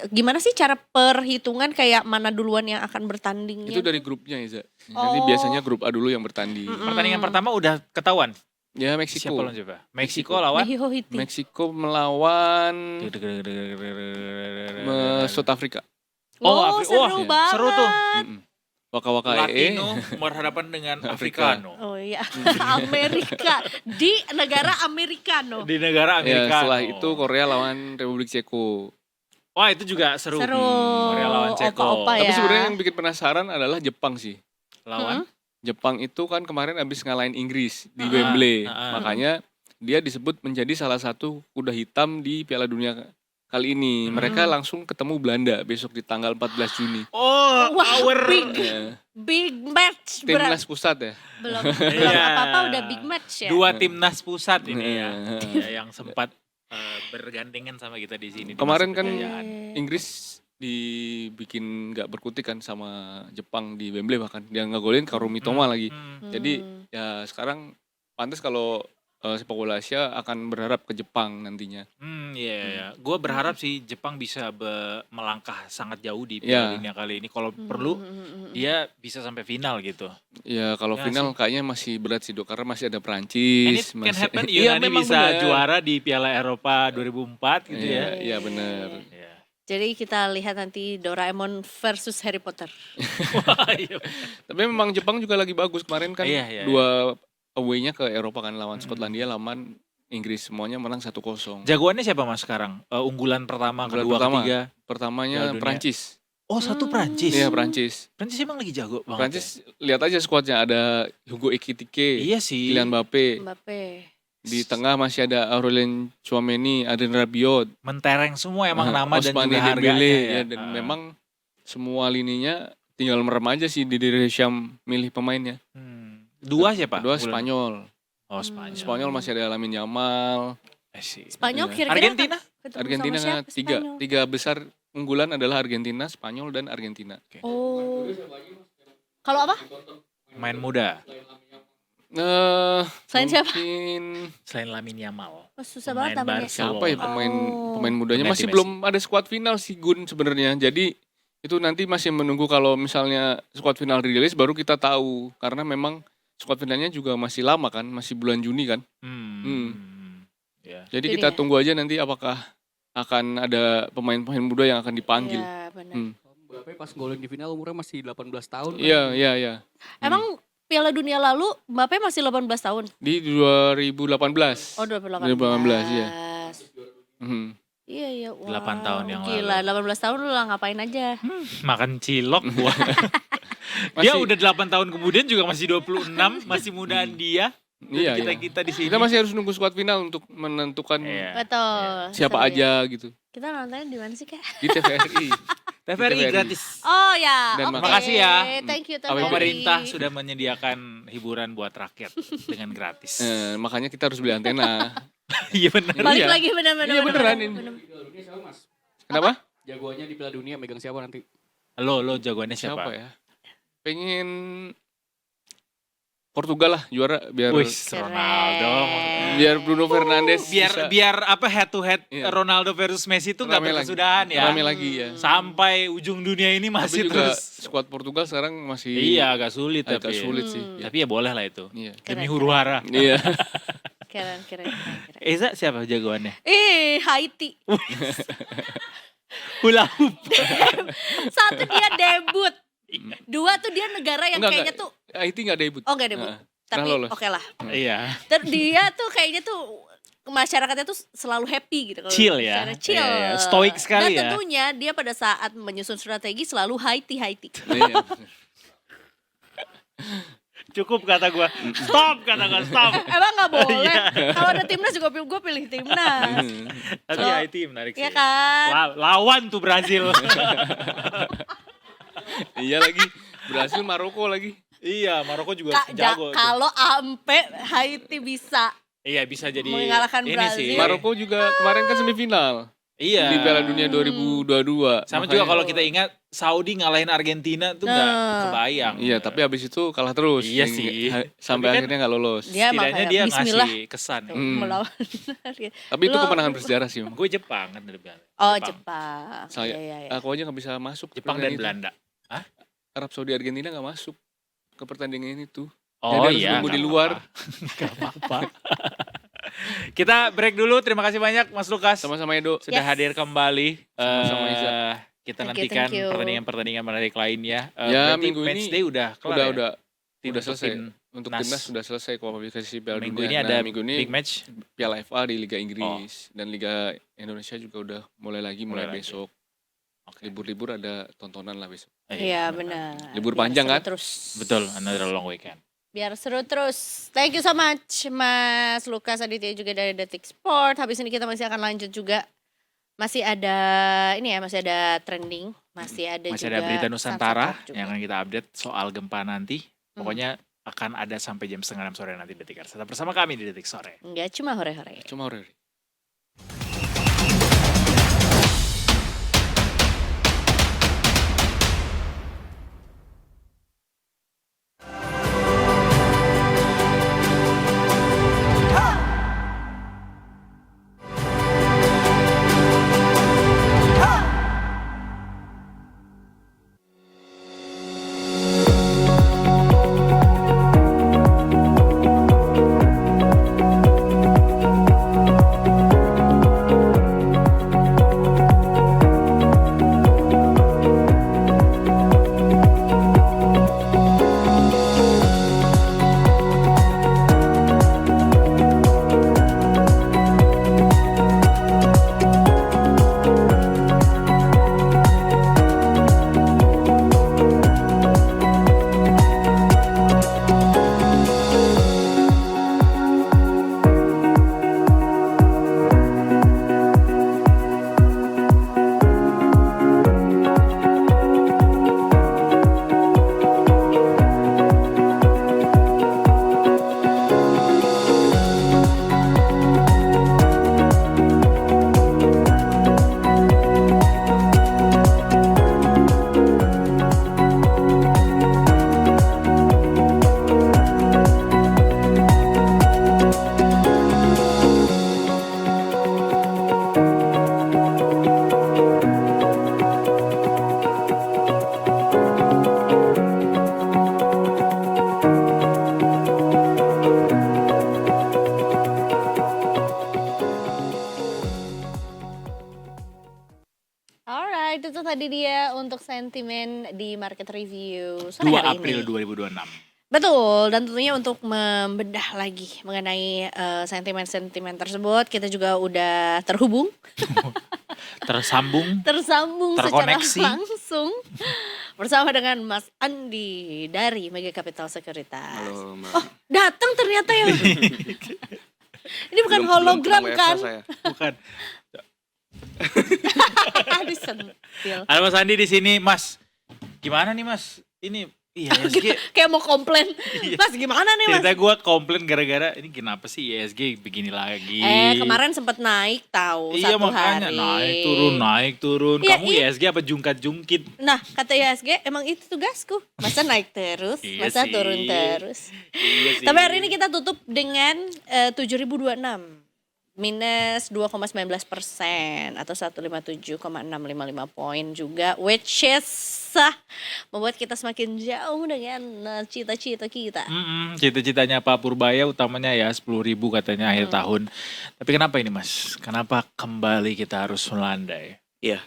gimana sih cara perhitungan kayak mana duluan yang akan bertandingnya? Itu dari grupnya Iza. Nanti Oh. biasanya grup A dulu yang bertanding. Pertandingan pertama udah ketahuan. Ya Siapa Meksiko. lawan siapa? Meksiko lawan Mexico Haiti. Meksiko melawan South Africa. Oh, Afri- seru wah, banget. seru tuh. Mm-mm. Waka-waka EE. Latino berhadapan dengan Afrika. Africano. Oh iya, Amerika di negara Americano. Di negara Ya, Amerika. setelah itu Korea lawan Republik Ceko. Wah itu juga seru. Seru. Korea lawan Ceko. Opa-opa Tapi ya. sebenarnya yang bikin penasaran adalah Jepang sih. Lawan. Jepang itu kan kemarin habis ngalahin Inggris di Wembley. Makanya dia disebut menjadi salah satu kuda hitam di Piala Dunia kali ini. Mereka langsung ketemu Belanda besok di tanggal 14 Juni. Oh, Wah, our Ya, big match. Timnas pusat ya. Belum Iya. apa-apa udah big match ya. dua timnas pusat ini ya. Nah. Ya, yang sempat bergandengan sama kita di sini. di Kemarin masa kan kejayaan. Inggris dibikin nggak berkutik kan sama Jepang di Wembley, bahkan dia ngegolin Kaoru Mitoma lagi. Jadi ya sekarang pantas kalau sepak bola Asia akan berharap ke Jepang nantinya. Iya. Gue berharap sih Jepang bisa melangkah sangat jauh di Piala Iya. Dunia kali ini. Kalau perlu dia bisa sampai final gitu. Ya kalau Ya final kayaknya masih berat sih Dok, karena masih ada And it Prancis. can happen Iya, Yunani memang bisa bener. juara di Piala Eropa 2004 gitu Iya, ya. iya benar. Iya. Jadi kita lihat nanti Doraemon versus Harry Potter. Wah, iya. Tapi memang Jepang juga lagi bagus kemarin kan. Iya. Dua away-nya ke Eropa kan, lawan Skotlandia, lawan Inggris, semuanya menang 1-0. Jagoannya siapa Mas sekarang? Unggulan pertama, Unggulan kedua, pertama. ketiga. Pertamanya Piala Dunia. Prancis. Oh, satu Prancis. Iya Prancis. Prancis emang lagi jago banget. Prancis lihat aja skuadnya, ada Hugo Ekitike, Ya? Iya sih. Kylian Mbappe. Mbappe. Di tengah masih ada Aurelien Tchouameni, Adrien Rabiot, Mentereng semua emang nama dan Ousmane juga harganya Dembele, ya. ya, dan memang semua lininya tinggal merem aja sih di Deschamps milih pemainnya. Dua siapa? Kedua Unggulan. Spanyol. Oh, Spanyol. Spanyol masih ada Lamine Yamal. Spanyol Iya. kira-kira Argentina? ketemu Argentina sama siapa tiga Spanyol? tiga besar unggulan adalah Argentina, Spanyol dan Argentina. Oh. Kalau apa? Main muda. Selain siapa? Mungkin Selain Lamine Yamal. Oh, susah Pemain banget namanya. Barcelona. siapa ya pemain Oh. pemain mudanya Messi, masih Messi. belum ada squad final sih Gun sebenarnya. Jadi itu nanti masih menunggu kalau misalnya squad final rilis baru kita tahu, karena memang squad finalnya juga masih lama kan, masih bulan Juni kan. Ya. Jadi Itu kita dia. tunggu aja nanti apakah akan ada pemain-pemain muda yang akan dipanggil. Iya, benar. Mbappe pas golin di final umurnya masih 18 tahun. Iya. Emang Piala Dunia lalu Mbappe masih 18 tahun? Di 2018. Oh, 2018. 2018, iya. Mhm. Iya. Wow. 8 tahun yang Gila, 18 tahun lu lah ngapain aja? Makan cilok gua. Dia udah 8 tahun kemudian juga masih 26, masih mudaan dia. Iya, Kita di sini. Kita masih harus nunggu squad final untuk menentukan Iya. Betul. siapa Seru aja ya. gitu. Kita nontonnya di mana sih, Kak? Di TVRI. TVRI TVRI. gratis. Oh ya, Dan oke. makasih ya. Thank you, Apa TVRI. Pemerintah sudah menyediakan hiburan buat rakyat dengan gratis. Makanya kita harus beli antena. Iya benar. Balik Iya. lagi benar-benar. Iya, beneran ini. Kenapa? Jagoannya di Piala Dunia megang siapa nanti? Lo jagoannya Siapa siapa? ya? Pengen Portugal lah juara biar Wih, Ronaldo. biar Bruno Fernandes bisa Biar apa head to head Iya. Ronaldo versus Messi itu nggak rame lagi. berkesudahan ya. Rame lagi ya. Sampai ujung dunia ini Tapi masih juga terus. squad Portugal sekarang masih Iya agak sulit agak tapi. sulit sih. Tapi ya boleh lah itu. Iya. Demi Keren, huru hara. Iya. Keren. Eza siapa jagoannya? Haiti. Hula hoop. Satu dia debut. Dua tuh dia negara yang kayaknya tuh. Haiti nggak debut. Oh nggak debut. Tapi lolos. oke lah. Iya. Terus dia tuh kayaknya tuh masyarakatnya tuh selalu happy gitu. Kalau Chill ya. bicara chill. Iya, stoik sekali Dan ya. tentunya dia pada saat menyusun strategi selalu Haiti. Iya. Cukup kata gue. Stop kata gue, stop. Emang nggak boleh. Iya. Kalau ada timnas juga gue pilih timnas. Tapi So, Haiti menarik sih. Iya kan? Lawan tuh Brazil. Iya lagi. Brasil Maroko lagi. Iya, Maroko juga jago. tuh. Kalau ampe Haiti bisa Iya, bisa jadi mengalahkan ini Brazil. sih. Maroko juga kemarin kan semifinal Iya. di Piala Dunia 2022. Sama Makanya- juga kalau kita ingat Saudi ngalahin Argentina tuh nggak kebayang. Iya, tapi habis itu kalah terus. Iya sih. Sampai Tapi kan akhirnya nggak lolos. Dia setidaknya makanya dia bismillah ngasih kesan. melawan. Tapi itu Lo- kemenangan bersejarah sih. Mam. Gue Jepang kan lebih. Oh Jepang. Saya, Iya. aku aja nggak bisa masuk. ke Jepang dan pertandingan itu. Belanda. Arab Saudi Argentina nggak masuk ke pertandingan itu. Oh Jadi harus iya. nunggu di nggak luar. apa-apa. Nggak apa-apa. Kita break dulu. Terima kasih banyak Mas Lukas. Sama-sama Edo. Sudah Yes. hadir kembali. Sama-sama, Iza. Kita Thank you, nantikan thank you. pertandingan-pertandingan menarik lainnya. Ya, Berarti minggu ini matchday udah kelar ya? Udah Tim udah untuk selesai. tim Untuk Nas. timnas sudah selesai kualifikasi Piala Minggu Dunia. ini ada minggu ini big match. Piala FA di Liga Inggris dan Liga Indonesia juga udah mulai lagi mulai Mulai lagi. besok. Oke. Libur-libur ada tontonan lah besok. Iya benar. Libur Biar panjang seru kan? Terus. Betul, another long weekend. Biar seru terus. Thank you so much Mas Lukas Aditya juga dari Detik Sport. Habis ini kita masih akan lanjut juga. Masih ada ini ya, masih ada trending, masih ada Masih juga ada berita Nusantara Sunset Talk juga. yang akan kita update soal gempa nanti. Pokoknya akan ada sampai jam 5:30 sore nanti Detikers. Tetap bersama kami di Detik Sore. Enggak cuma hore-hore. Cuma Aureli. Alright, itu tadi dia untuk sentimen di market review 2 sore hari April ini. 2026. Betul, dan tentunya untuk membedah lagi mengenai sentimen-sentimen tersebut, kita juga udah terhubung, Tersambung. tersambung secara Terkoneksi. langsung bersama dengan Mas Andi dari Mega Capital Securitas. Halo, Mbak. Oh, datang ternyata ya. Ini bukan hologram belum kan? WFH saya. Bukan. Disentil. Ada Mas Andi di sini, Mas. Gimana nih, Mas? Ini IHSG. Kayak mau komplain. Iya. Mas gimana nih Mas? Cerita gue komplain gara-gara ini kenapa sih IHSG begini lagi. Kemarin sempat naik tahu Iya satu makanya hari. naik turun. Iya, Kamu IHSG apa jungkat-jungkit? Nah, kata IHSG emang itu tugasku. Masa naik terus, Iya masa sih. turun terus. Iya sih. Tapi hari ini kita tutup dengan 7.026. minus 2,19% atau 157,655 poin juga, which is membuat kita semakin jauh dengan cita-cita kita. Cita-citanya Pak Purbaya utamanya ya 10.000 katanya akhir tahun. Tapi kenapa ini Mas? Kenapa kembali kita harus melandai? Iya,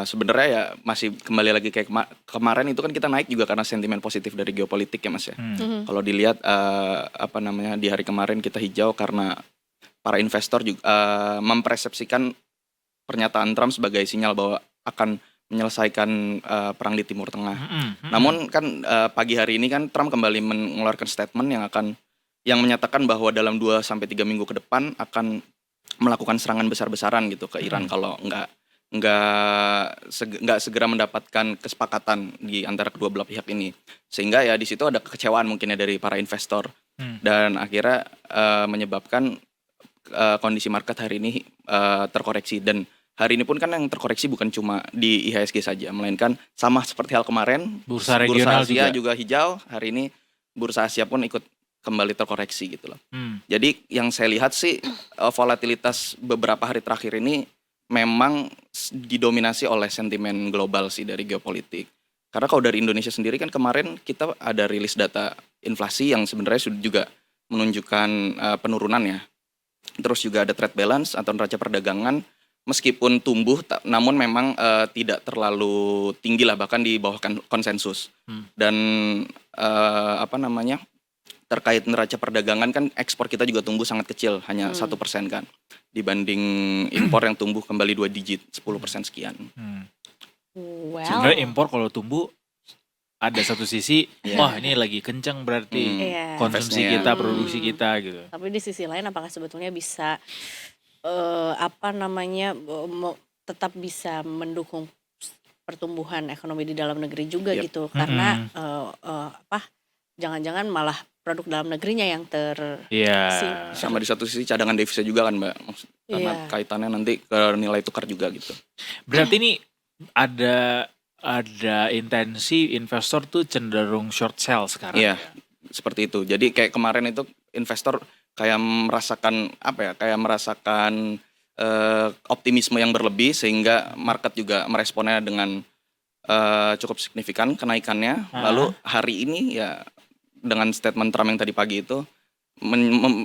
sebenarnya ya masih kembali lagi kayak kemarin itu kan kita naik juga karena sentimen positif dari geopolitik ya Mas ya. Kalau dilihat di hari kemarin kita hijau karena para investor juga mempersepsikan pernyataan Trump sebagai sinyal bahwa akan menyelesaikan perang di Timur Tengah. Namun kan pagi hari ini kan Trump kembali mengeluarkan statement yang menyatakan bahwa dalam 2-3 minggu ke depan akan melakukan serangan besar-besaran gitu ke Iran kalau nggak segera mendapatkan kesepakatan di antara kedua belah pihak ini. Sehingga ya di situ ada kekecewaan mungkin ya dari para investor dan akhirnya menyebabkan kondisi market hari ini terkoreksi. Dan hari ini pun kan yang terkoreksi bukan cuma di IHSG saja, melainkan sama seperti hal kemarin Bursa regional Asia juga hijau. Hari ini bursa Asia pun ikut kembali terkoreksi gitu loh. Jadi yang saya lihat sih volatilitas beberapa hari terakhir ini memang didominasi oleh sentimen global sih dari geopolitik. Karena kalau dari Indonesia sendiri kan kemarin kita ada rilis data inflasi yang sebenarnya sudah juga menunjukkan penurunan ya. Terus juga ada trade balance atau neraca perdagangan meskipun tumbuh namun memang tidak terlalu tinggi lah, bahkan di bawah konsensus. Dan terkait neraca perdagangan kan ekspor kita juga tumbuh sangat kecil, hanya 1% kan, dibanding impor yang tumbuh kembali 2 digit 10% sekian. Well, Sebenarnya impor kalau tumbuh ada satu sisi, wah ini lagi kencang berarti konsumsi Investnya. kita, produksi kita gitu. tapi di sisi lain apakah sebetulnya bisa tetap bisa mendukung pertumbuhan ekonomi di dalam negeri juga Yep. gitu, karena jangan-jangan malah produk dalam negerinya yang Iya. Sama di satu sisi cadangan devisa juga kan Mbak, karena Iya. kaitannya nanti ke nilai tukar juga gitu. Berarti ini ada intensi investor tuh cenderung short sell sekarang. Iya, seperti itu. Jadi kayak kemarin itu investor kayak merasakan optimisme yang berlebih sehingga market juga meresponnya dengan cukup signifikan kenaikannya. Lalu hari ini ya dengan statement Trump yang tadi pagi itu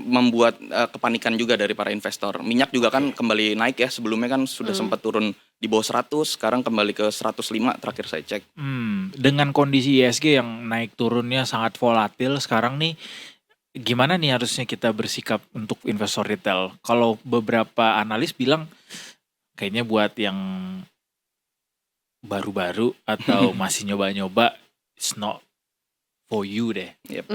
membuat kepanikan juga dari para investor. Minyak juga kan kembali naik ya, sebelumnya kan sudah sempat turun di bawah 100, sekarang kembali ke 105 terakhir saya cek. Dengan kondisi ISG yang naik turunnya sangat volatil sekarang nih, gimana nih harusnya kita bersikap untuk investor retail? Kalau beberapa analis bilang kayaknya buat yang baru-baru atau masih nyoba-nyoba, it's not for you deh. Yep.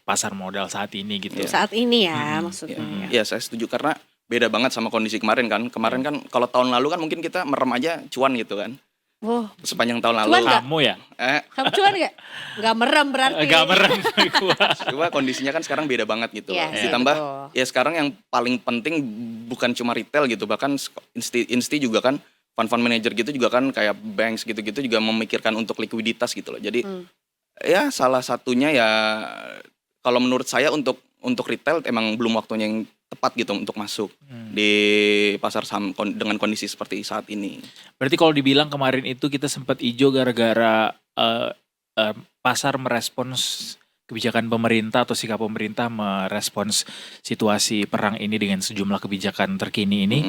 Pasar modal saat ini gitu. saat ini ya maksudnya. Ya saya setuju karena beda banget sama kondisi kemarin kan. Kemarin kan kalau tahun lalu kan mungkin kita merem aja cuan gitu kan. Wow, Sepanjang tahun Cuan lalu. nggak? Kamu ya? kamu cuan nggak merem berarti? Gak merem gua. Coba kondisinya kan sekarang beda banget gitu. Iya, loh. iya, Ditambah betul. ya sekarang yang paling penting bukan cuma retail gitu, bahkan insti juga kan fund manager gitu juga kan kayak banks gitu-gitu juga memikirkan untuk likuiditas gitu loh. Jadi ya salah satunya ya kalau menurut saya untuk retail emang belum waktunya yang tepat gitu untuk masuk di pasar saham dengan kondisi seperti saat ini. Berarti kalau dibilang kemarin itu kita sempat hijau gara-gara pasar merespons kebijakan pemerintah atau sikap pemerintah merespons situasi perang ini dengan sejumlah kebijakan terkini ini,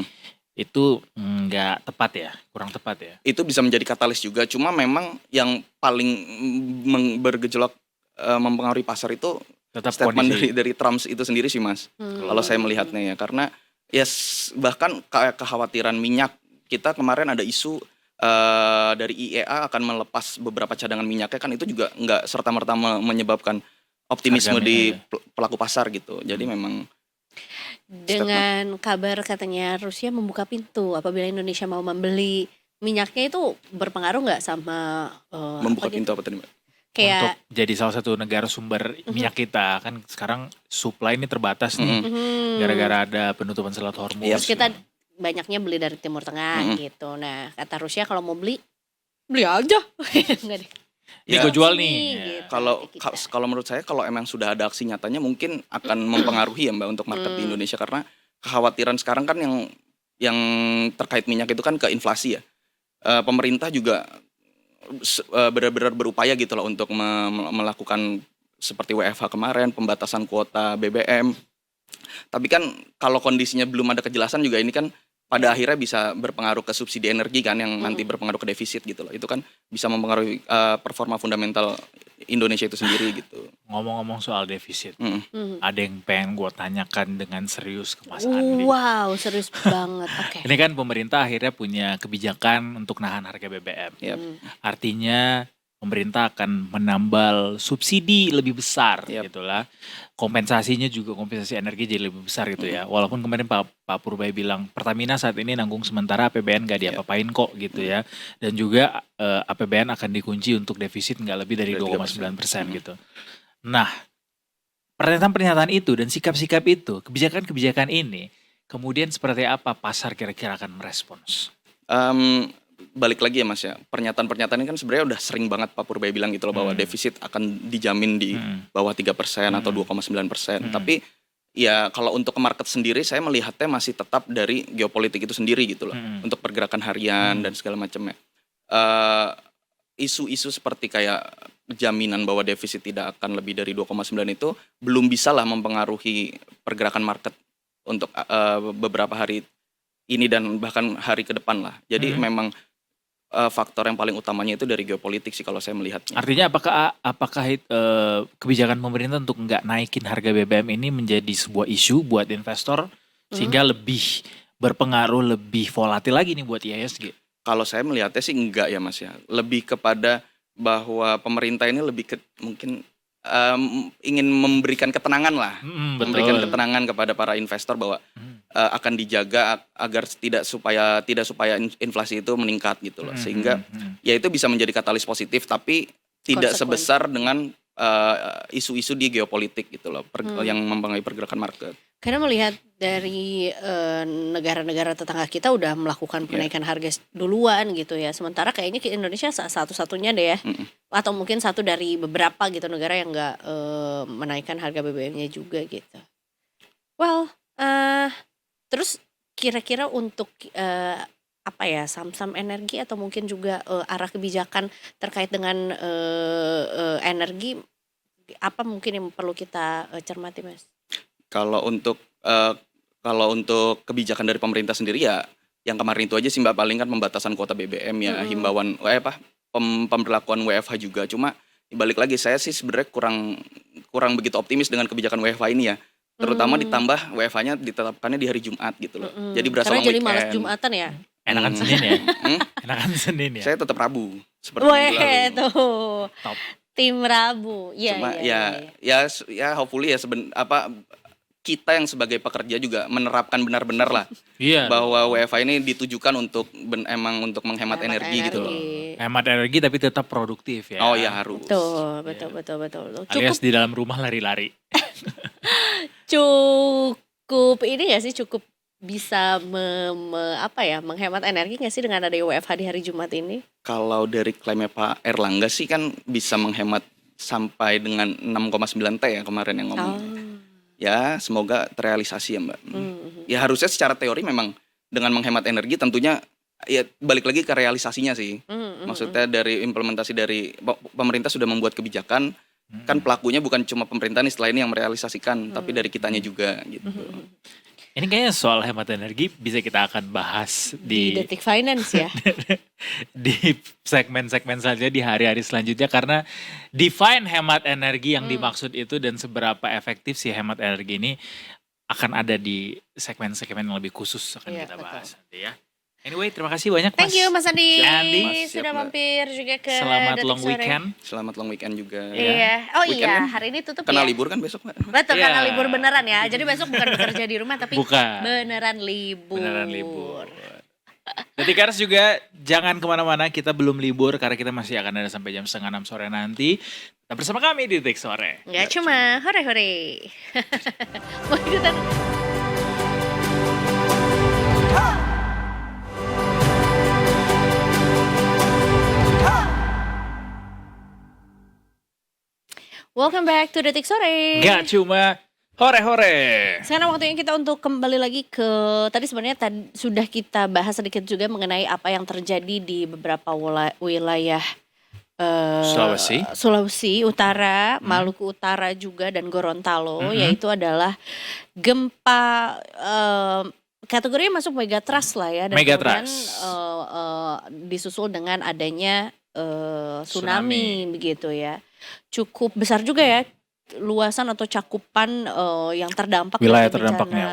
itu nggak tepat ya, kurang tepat ya. Itu bisa menjadi katalis juga, cuma memang yang paling bergejolak mempengaruhi pasar itu Tetap statement kondisi. dari Trump itu sendiri sih Mas. Kalau saya melihatnya ya, karena ya bahkan kekhawatiran minyak, kita kemarin ada isu dari IEA akan melepas beberapa cadangan minyaknya, kan itu juga nggak serta-merta menyebabkan optimisme Harga di minyak pelaku pasar gitu. Jadi memang Dengan kabar katanya Rusia membuka pintu apabila Indonesia mau membeli minyaknya, itu berpengaruh nggak sama membuka apa pintu gitu? apa tadi Mbak? untuk Kayak jadi salah satu negara sumber minyak kita. Kan sekarang supply ini terbatas nih, gara-gara ada penutupan Selat Hormuz. terus kita banyaknya beli dari Timur Tengah gitu. Nah kata Rusia kalau mau beli aja. Enggak deh. Ini Ya, gue jual Sini, nih. gitu. Kalau menurut saya kalau emang sudah ada aksi nyatanya mungkin akan mempengaruhi ya Mbak untuk market di Indonesia, karena kekhawatiran sekarang kan yang terkait minyak itu kan ke inflasi ya. Pemerintah juga benar-benar berupaya gitu loh untuk melakukan seperti WFH kemarin, pembatasan kuota BBM. Tapi kan kalau kondisinya belum ada kejelasan juga ini kan pada akhirnya bisa berpengaruh ke subsidi energi kan yang nanti berpengaruh ke defisit gitu loh. Itu kan bisa mempengaruhi performa fundamental Indonesia itu sendiri gitu. Ngomong-ngomong soal defisit, ada yang pengen gue tanyakan dengan serius ke Mas Andi. Wow, serius banget. Oke. Ini kan pemerintah akhirnya punya kebijakan untuk nahan harga BBM. Yap. Artinya pemerintah akan menambal subsidi lebih besar gitu lah. Kompensasinya juga kompensasi energi jadi lebih besar gitu ya. Walaupun kemarin Pak Purbay bilang Pertamina saat ini nanggung sementara APBN gak diapa-apain kok gitu ya. Dan juga APBN akan dikunci untuk defisit gak lebih dari 2,9% gitu. Nah, pernyataan-pernyataan itu dan sikap-sikap itu, kebijakan-kebijakan ini kemudian seperti apa pasar kira-kira akan merespons? Balik lagi ya Mas ya, pernyataan-pernyataan ini kan sebenarnya udah sering banget Pak Purbay bilang gitu loh bahwa defisit akan dijamin di bawah 3% atau 2,9%. Tapi ya kalau untuk ke market sendiri saya melihatnya masih tetap dari geopolitik itu sendiri gitu loh. Untuk pergerakan harian dan segala macamnya. Isu-isu seperti kayak jaminan bahwa defisit tidak akan lebih dari 2,9 itu belum bisa lah mempengaruhi pergerakan market untuk beberapa hari ini dan bahkan hari ke depan lah. Jadi memang faktor yang paling utamanya itu dari geopolitik sih kalau saya melihatnya. Artinya apakah kebijakan pemerintah untuk nggak naikin harga BBM ini menjadi sebuah isu buat investor sehingga lebih berpengaruh, lebih volatil lagi nih buat IHSG? Kalau saya melihatnya sih enggak ya Mas ya. Lebih kepada bahwa pemerintah ini lebih mungkin ingin memberikan ketenangan lah. Memberikan ketenangan kepada para investor bahwa akan dijaga agar tidak supaya inflasi itu meningkat gitu loh. Sehingga ya itu bisa menjadi katalis positif tapi tidak sebesar dengan isu-isu di geopolitik gitu loh yang mempengaruhi pergerakan market. Karena melihat dari negara-negara tetangga kita udah melakukan penaikan harga duluan gitu ya. Sementara kayaknya ke Indonesia satu-satunya deh ya. Atau mungkin satu dari beberapa gitu negara yang nggak menaikkan harga BBM-nya juga gitu. Well, terus kira-kira untuk apa ya saham-saham energi atau mungkin juga arah kebijakan terkait dengan energi apa mungkin yang perlu kita cermati Mas? Kalau untuk kebijakan dari pemerintah sendiri ya yang kemarin itu aja sih Mbak, paling kan pembatasan kuota BBM ya, himbauan pemberlakuan WFH juga. Cuma balik lagi saya sih sebenarnya kurang begitu optimis dengan kebijakan WFH ini ya. Terutama ditambah WFH-nya ditetapkannya di hari Jumat gitu loh. Jadi berasa karena long jadi weekend. malas Jumatan ya. Enakan Senin ya? Enakan Senin ya? Saya tetap Rabu seperti Weh minggu lalu. tuh. Top. Tim Rabu. Iya, Cuma iya. ya hopefully ya kita yang sebagai pekerja juga menerapkan benar-benar lah Iya. bahwa WFH ini ditujukan untuk emang untuk menghemat energi gitu loh. Hemat energi tapi tetap produktif ya. Oh ya harus. Betul. Alias di dalam rumah lari-lari. Cukup ini gak sih cukup bisa menghemat energi gak sih dengan ada WFH di hari Jumat ini? Kalau dari klaimnya Pak Erlangga sih kan bisa menghemat sampai dengan 6,9 T ya kemarin yang ngomong. Ya semoga terrealisasi ya Mbak. Ya harusnya secara teori memang dengan menghemat energi tentunya ya balik lagi ke realisasinya sih. Maksudnya dari implementasi dari pemerintah sudah membuat kebijakan, kan pelakunya bukan cuma pemerintah nih setelah ini yang merealisasikan, tapi dari kitanya juga gitu. Ini kayaknya soal hemat energi bisa kita akan bahas Di Detik Finance ya. di segmen-segmen saja di hari-hari selanjutnya karena define hemat energi yang dimaksud itu dan seberapa efektif si hemat energi ini akan ada di segmen-segmen yang lebih khusus akan kita bahas nanti ya. Anyway, terima kasih banyak Mas. Thank you Mas Andi. Andi. Sudah mampir juga ke Selamat Detik long Sore. weekend. Selamat long weekend juga. Iya. Oh Weekend iya, kan hari ini tutup Kena ya. libur kan besok Mbak? Betul, Iya. karena libur beneran ya. Jadi besok bukan bekerja di rumah tapi Bukan. beneran libur. Beneran libur. Detikers juga jangan kemana-mana, kita belum libur karena kita masih akan ada sampai jam 5:30 sore nanti. Tetap bersama kami di Detik Sore. Nggak cuma hore-hore. Mau ikutan? Welcome back to Detik Sore. Gak cuma Hore. Sekarang waktunya kita untuk kembali lagi ke tadi sebenarnya sudah kita bahas sedikit juga mengenai apa yang terjadi di beberapa wilayah Sulawesi Utara, Maluku Utara juga dan Gorontalo, yaitu adalah gempa kategorinya masuk megatrust lah ya, dan kemudian disusul dengan adanya tsunami begitu ya. Cukup besar juga ya luasan atau cakupan yang terdampak wilayah dari terdampaknya.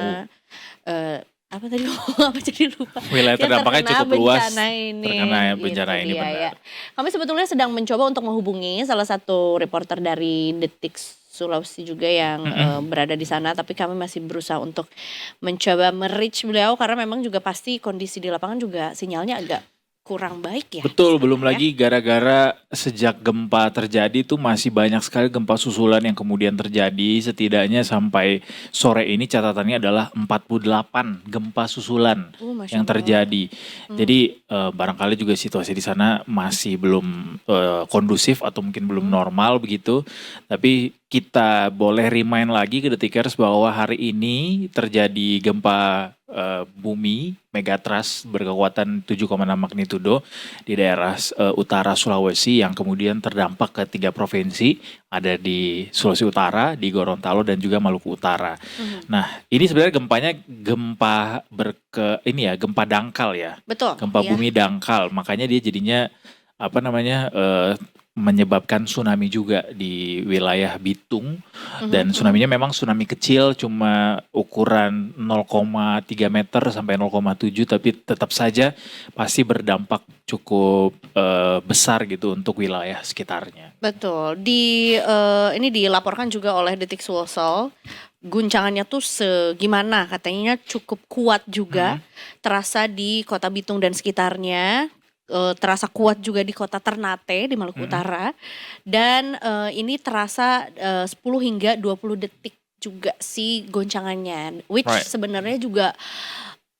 Apa tadi apa jadi lupa. Wilayah terdampaknya cukup luas. Terkena bencana ini benar. Ya. Kami sebetulnya sedang mencoba untuk menghubungi salah satu reporter dari Detik Sulawesi juga yang berada di sana, tapi kami masih berusaha untuk mencoba me-reach beliau karena memang juga pasti kondisi di lapangan juga sinyalnya agak kurang baik ya. Betul, belum lagi gara-gara sejak gempa terjadi tuh masih banyak sekali gempa susulan yang kemudian terjadi. Setidaknya sampai sore ini catatannya adalah 48 gempa susulan yang terjadi. Jadi barangkali juga situasi di sana masih belum kondusif atau mungkin belum normal begitu. Tapi kita boleh remind lagi ke Detikers bahwa hari ini terjadi gempa bumi megatrust berkekuatan 7,6 magnitudo di daerah utara Sulawesi yang kemudian terdampak ke 3 provinsi, ada di Sulawesi Utara, di Gorontalo dan juga Maluku Utara. Nah, ini sebenarnya gempanya gempa gempa dangkal ya. Betul. Gempa bumi dangkal, makanya dia jadinya menyebabkan tsunami juga di wilayah Bitung, dan tsunaminya memang tsunami kecil, cuma ukuran 0,3 meter sampai 0,7, tapi tetap saja pasti berdampak cukup besar gitu untuk wilayah sekitarnya. Betul. Ini dilaporkan juga oleh Detik Sulsel. Guncangannya tuh segimana, katanya cukup kuat juga, terasa di Kota Bitung dan sekitarnya. Terasa kuat juga di kota Ternate di Maluku Utara, dan ini terasa 10 hingga 20 detik juga si goncangannya, which sebenarnya juga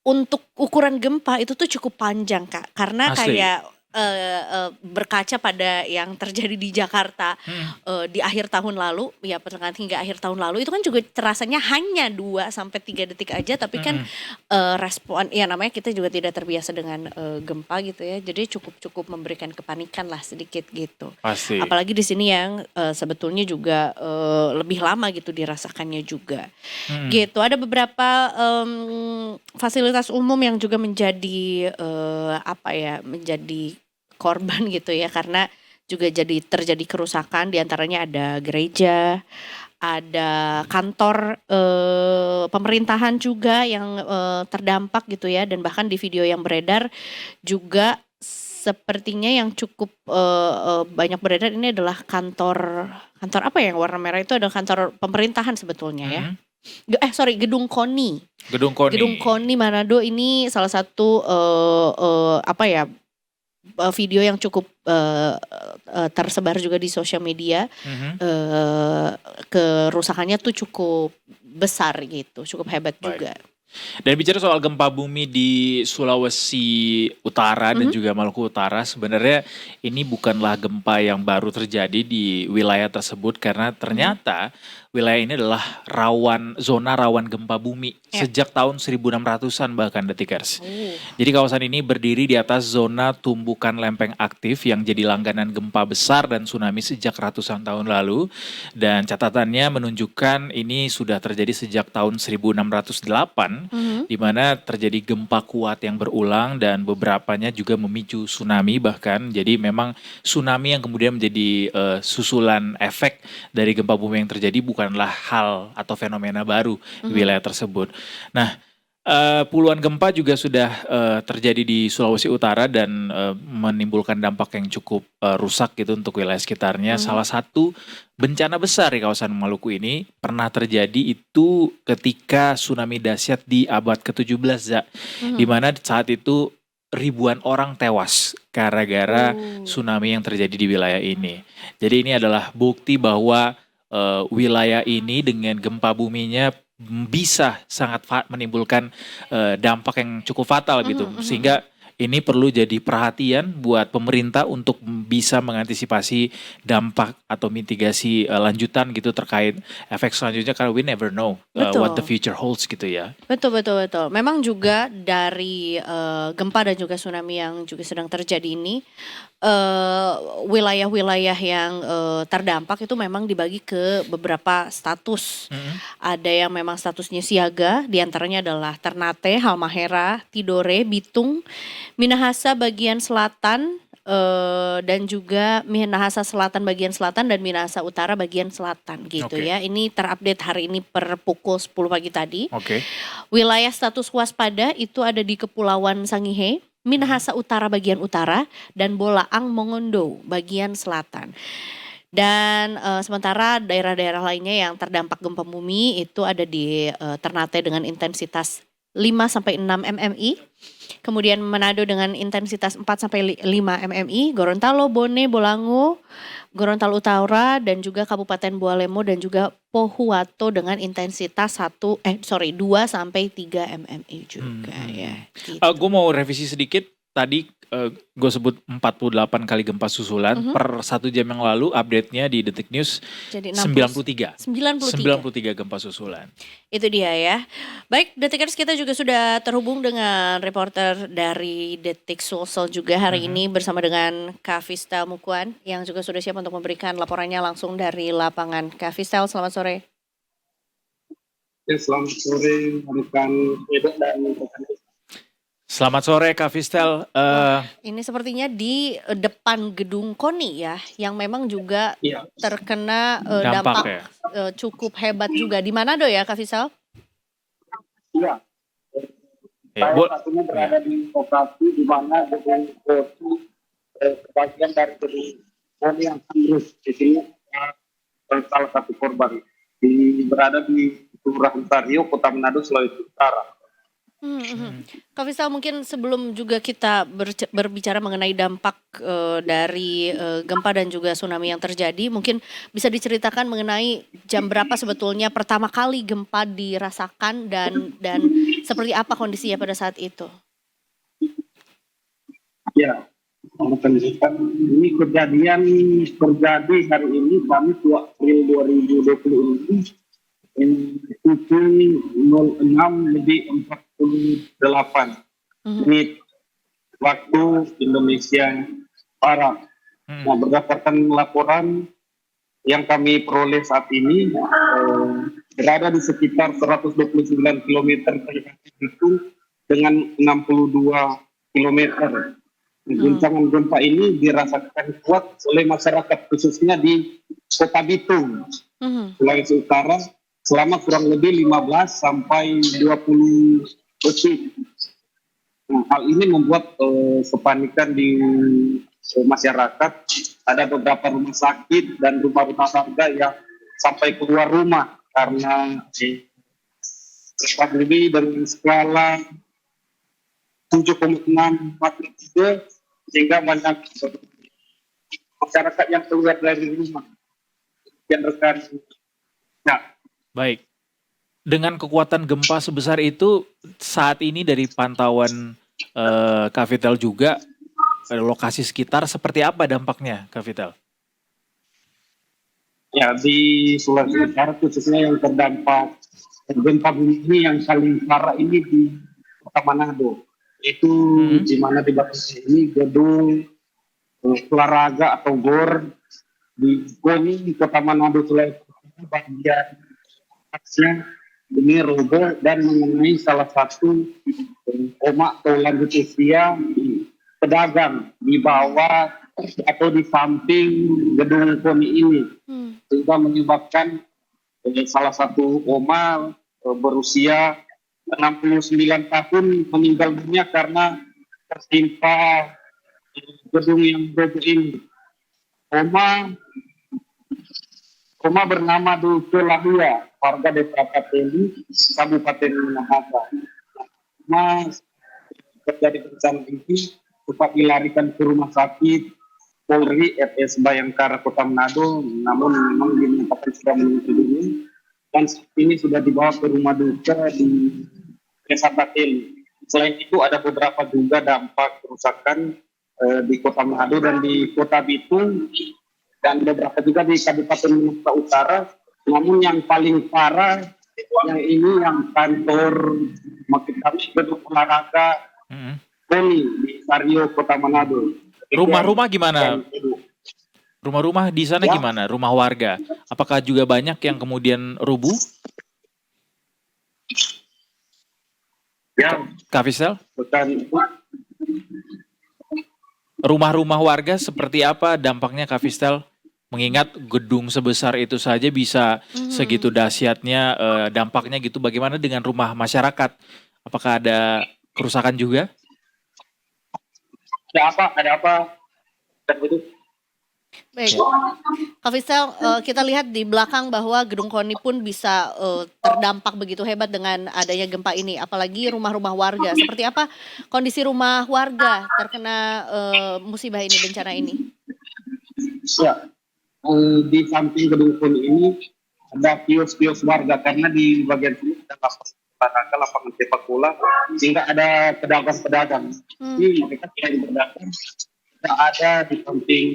untuk ukuran gempa itu tuh cukup panjang Kak, karena Asli. kayak berkaca pada yang terjadi di Jakarta di akhir tahun lalu, ya pertengahan hingga akhir tahun lalu, itu kan juga terasanya hanya 2-3 detik aja, tapi kan respon, ya namanya kita juga tidak terbiasa dengan gempa gitu ya, jadi cukup memberikan kepanikan lah sedikit gitu. Pasti. Apalagi di sini yang sebetulnya juga lebih lama gitu dirasakannya juga. Gitu. Ada beberapa fasilitas umum yang juga menjadi menjadi korban gitu ya, karena juga terjadi kerusakan, diantaranya ada gereja, ada kantor pemerintahan juga yang terdampak gitu ya, dan bahkan di video yang beredar juga sepertinya yang cukup banyak beredar ini adalah kantor apa ya yang warna merah itu adalah kantor pemerintahan sebetulnya ya. Gedung KONI. Gedung KONI Manado ini salah satu video yang cukup tersebar juga di sosial media. Kerusakannya tuh cukup besar gitu, cukup hebat juga. Dan bicara soal gempa bumi di Sulawesi Utara dan juga Maluku Utara, sebenarnya ini bukanlah gempa yang baru terjadi di wilayah tersebut, karena ternyata wilayah ini adalah zona rawan gempa bumi sejak tahun 1600-an bahkan Detikers. Jadi kawasan ini berdiri di atas zona tumbukan lempeng aktif yang jadi langganan gempa besar dan tsunami sejak ratusan tahun lalu, dan catatannya menunjukkan ini sudah terjadi sejak tahun 1608 di mana terjadi gempa kuat yang berulang dan beberapanya juga memicu tsunami bahkan. Jadi memang tsunami yang kemudian menjadi susulan efek dari gempa bumi yang terjadi bukanlah hal atau fenomena baru di wilayah tersebut. Nah, puluhan gempa juga sudah terjadi di Sulawesi Utara dan menimbulkan dampak yang cukup rusak gitu untuk wilayah sekitarnya. Salah satu bencana besar di kawasan Maluku ini pernah terjadi itu ketika tsunami dahsyat di abad ke-17, di mana saat itu ribuan orang tewas gara-gara tsunami yang terjadi di wilayah ini. Jadi ini adalah bukti bahwa wilayah ini dengan gempa buminya bisa sangat menimbulkan dampak yang cukup fatal gitu, sehingga ini perlu jadi perhatian buat pemerintah untuk bisa mengantisipasi dampak atau mitigasi lanjutan gitu terkait efek selanjutnya karena we never know what the Betul. future holds gitu ya. Betul, betul, betul. Memang juga dari gempa dan juga tsunami yang juga sedang terjadi ini, wilayah-wilayah yang terdampak itu memang dibagi ke beberapa status. Ada yang memang statusnya siaga, diantaranya adalah Ternate, Halmahera, Tidore, Bitung, Minahasa bagian selatan, dan juga Minahasa Selatan bagian selatan dan Minahasa Utara bagian selatan gitu Oke. ya. Ini terupdate hari ini per pukul 10 pagi tadi. Oke. Wilayah status waspada itu ada di Kepulauan Sangihe, Minahasa Utara bagian utara, dan Bolaang Mongondo bagian selatan. Dan sementara daerah-daerah lainnya yang terdampak gempa bumi itu ada di Ternate dengan intensitas 5-6 mmi. Kemudian Manado dengan intensitas 4-5 mmi, Gorontalo, Bone, Bolango, Gorontalo Utara dan juga Kabupaten Bualemo dan juga Pohuwato dengan intensitas 2-3 mmi juga ya. Gitu. Gue mau revisi sedikit. Tadi gue sebut 48 kali gempa susulan. Per 1 jam yang lalu update-nya di Detik News Jadi 93. 93 gempa susulan. Itu dia ya. Baik, Detikers kita juga sudah terhubung dengan reporter dari Detik Sulsel juga hari ini bersama dengan Kavista Mukuan yang juga sudah siap untuk memberikan laporannya langsung dari lapangan. Kavista, selamat sore. Ya, selamat sore rekan Edo dan rekan. Selamat sore Kak Fistel. Ini sepertinya di depan gedung KONI ya, yang memang juga Iya. terkena Dampak dampak ya? cukup hebat juga. Di Manado ya Kak Fisal? Iya. Ya, Saya saat ini berada di lokasi di mana gedung KONI bagian dari gedung KONI yang ambruk. Di sini salah satu korban berada di Kelurahan Sario, Kota Manado, Sulawesi Utara. Kak Fisal, mungkin sebelum juga kita berbicara mengenai dampak dari gempa dan juga tsunami yang terjadi, mungkin bisa diceritakan mengenai jam berapa sebetulnya pertama kali gempa dirasakan dan seperti apa kondisinya pada saat itu? Ya, menunjukkan ini kejadian terjadi hari ini Kamis 2 April 2020 ini pukul 06:48 menit waktu Indonesia Barat. Nah, berdasarkan laporan yang kami peroleh saat ini, berada di sekitar 129 km dari itu dengan 62 km. Guncangan gempa ini dirasakan kuat oleh masyarakat khususnya di Kota Bitung, Sulawesi Utara selama kurang lebih 15 sampai 20 detik. Nah, hal ini membuat kepanikan di masyarakat. Ada beberapa rumah sakit dan rumah-rumah warga yang sampai keluar rumah karena cepat lebih dengan skala 7,6 magnitudo sehingga banyak masyarakat yang keluar dari rumah. Yang rekan. Nah, Baik. Dengan kekuatan gempa sebesar itu saat ini dari pantauan Kak Vital juga lokasi sekitar seperti apa dampaknya Kak Vital? ya di Sulawesi Utara khususnya yang terdampak gempa bumi yang paling parah ini di Kota Manado. Itu di mana di batas ini gedung olahraga atau GOR di KONI di Kota Manado Sulawesi Utara bagian atasnya ini roboh dan mengenai salah satu omak atau lanjut usia pedagang di bawah atau di samping gedung KONI ini sehingga menyebabkan salah satu oma berusia 69 tahun meninggal dunia karena tertimpa gedung yang roboh ini. Oma bernama Duke Lahia, warga desa Pateli, Kabupaten Minahasa. Oma terjadi bencana ini sempat dilarikan ke rumah sakit Polri RS Bayangkara Kota Manado, namun memang dinyatakan sudah meninggal dunia dan saat ini sudah dibawa ke rumah duka di desa Pateli. Selain itu ada beberapa juga dampak kerusakan di Kota Manado dan di Kota Bitung dan beberapa juga di Kabupaten Mimika Utara. Namun yang paling parah yang ini yang kantor maksud kami gedung olahraga KONI di Sario Kota Manado. Rumah-rumah gimana? Rumah-rumah di sana Ya. gimana? Rumah warga. Apakah juga banyak yang kemudian rubuh? Ya, Kak Fisel? bukan Rumah-rumah warga seperti apa dampaknya Kak Fisel? Mengingat gedung sebesar itu saja bisa segitu dahsyatnya dampaknya gitu. Bagaimana dengan rumah masyarakat? Apakah ada kerusakan juga? ada apa? Dan itu Baik, Kak Fisel, kita lihat di belakang bahwa gedung KONI pun bisa terdampak begitu hebat dengan adanya gempa ini, apalagi rumah-rumah warga. Seperti apa kondisi rumah warga terkena musibah ini, bencana ini? ya, di samping gedung KONI ini ada kios-kios warga karena di bagian sini ada lapangan sepak bola sehingga ada pedagang-pedagang. Jadi mereka tidak berdagang. Tidak ada di samping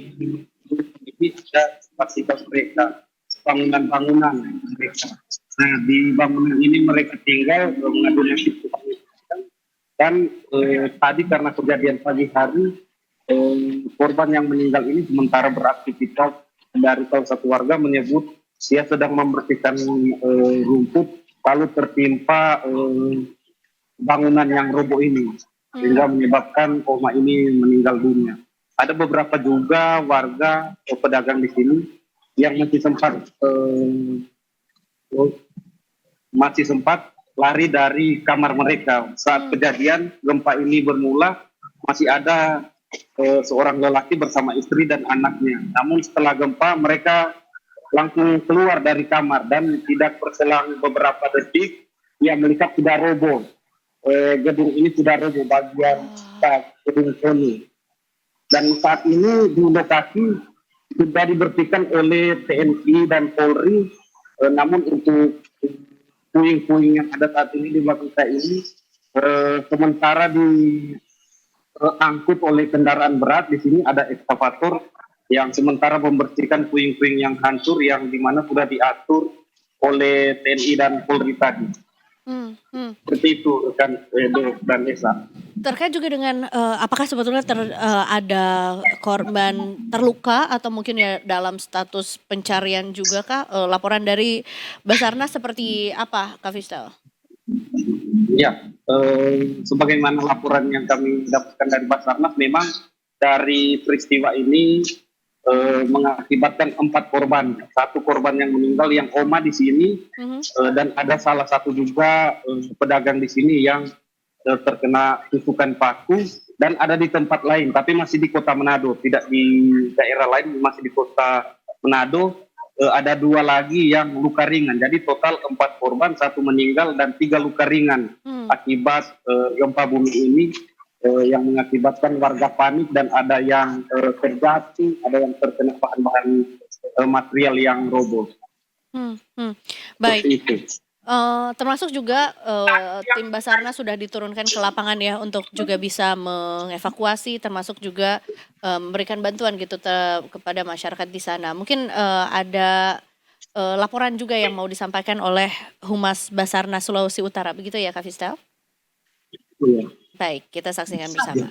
ini ada fasilitas mereka, bangunan-bangunan mereka. Nah, di bangunan ini mereka tinggal mengadu nasib dan tadi karena kejadian pagi hari korban yang meninggal ini sementara beraktivitas dari salah satu warga menyebut dia sedang membersihkan rumput lalu tertimpa bangunan yang roboh ini sehingga menyebabkan koma ini meninggal dunia. Ada beberapa juga warga pedagang di sini yang masih sempat lari dari kamar mereka saat kejadian gempa ini bermula. Masih ada seorang lelaki bersama istri dan anaknya. Namun setelah gempa mereka langsung keluar dari kamar dan tidak berselang beberapa detik ia melihat sudah roboh. Gedung ini sudah roboh bagian gedung KONI. Dan saat ini di lokasi sudah dibersihkan oleh TNI dan Polri. Namun untuk puing-puing yang ada saat ini di belakang saya ini sementara diangkut oleh kendaraan berat. Di sini ada ekskavator yang sementara membersihkan puing-puing yang hancur yang dimana sudah diatur oleh TNI dan Polri tadi. Seperti itu rekan Edo dan Esa. Terkait juga dengan apakah sebetulnya ada korban terluka atau mungkin ya dalam status pencarian juga kah? Laporan dari Basarnas seperti apa, Kak Fisel? Ya, sebagaimana laporan yang kami dapatkan dari Basarnas, memang dari peristiwa ini mengakibatkan 4 korban. 1 korban yang meninggal yang oma di sini dan ada salah satu juga pedagang di sini yang terkena tusukan paku dan ada di tempat lain tapi masih di Kota Manado, tidak di daerah lain, masih di Kota Manado. Ada 2 lagi yang luka ringan. Jadi total 4 korban, 1 meninggal dan 3 luka ringan akibat gempa bumi ini. Yang mengakibatkan warga panik dan ada yang terjatuh, ada yang terkena bahan-bahan material yang roboh. Baik. Seperti itu. Termasuk juga tim Basarnas sudah diturunkan ke lapangan ya untuk juga bisa mengevakuasi, termasuk juga memberikan bantuan gitu kepada masyarakat di sana. Mungkin ada laporan juga yang mau disampaikan oleh Humas Basarnas Sulawesi Utara, begitu ya Kak Fisel? Iya. Baik, kita saksikan bersama.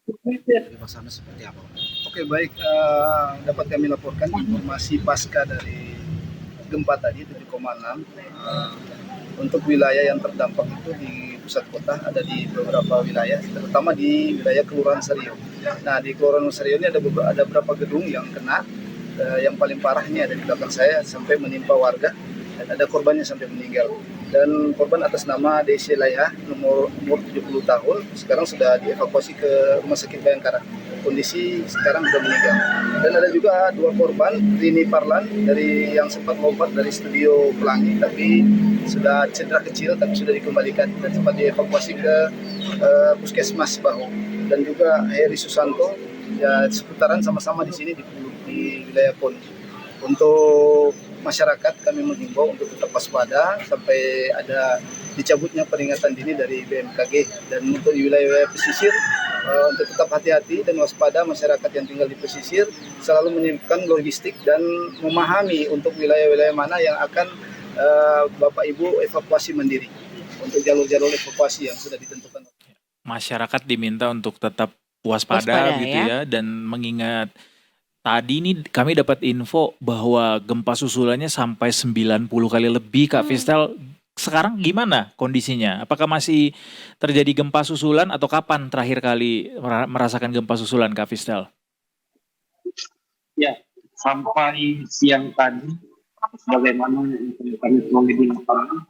Di Basarnas seperti apa? Oke, baik, dapat kami laporkan informasi pasca dari gempa tadi 7,6 untuk wilayah yang terdampak itu di pusat kota, ada di beberapa wilayah, terutama di wilayah Kelurahan Sario. Nah, di Kelurahan Sario ini ada beberapa gedung yang kena, yang paling parah ini ada di belakang saya sampai menimpa warga dan ada korbannya sampai meninggal. Dan korban atas nama Desi Laya, umur 70 tahun, sekarang sudah dievakuasi ke Rumah Sakit Bayangkara. Kondisi sekarang sudah meninggal. Dan ada juga 2 korban, Rini Parlan dari yang sempat lompat dari studio Pelangi, tapi sudah cedera kecil, tapi sudah dikembalikan dan sempat dievakuasi ke Puskesmas Bahu. Dan juga Heri Susanto, ya seputaran sama-sama di sini di wilayah KONI. Untuk masyarakat kami menghimbau untuk tetap waspada sampai ada dicabutnya peringatan dini dari BMKG. Dan untuk di wilayah-wilayah pesisir, untuk tetap hati-hati dan waspada, masyarakat yang tinggal di pesisir selalu menyiapkan logistik dan memahami untuk wilayah-wilayah mana yang akan Bapak Ibu evakuasi mandiri untuk jalur-jalur evakuasi yang sudah ditentukan. Masyarakat diminta untuk tetap waspada Waspada, gitu ya. ya, dan mengingat tadi nih kami dapat info bahwa gempa susulannya sampai 90 kali lebih, Kak Fistel. Sekarang gimana kondisinya? Apakah masih terjadi gempa susulan atau kapan terakhir kali merasakan gempa susulan, Kak Fistel? Ya, sampai siang tadi, sebagaimana yang kami peroleh di lapangan,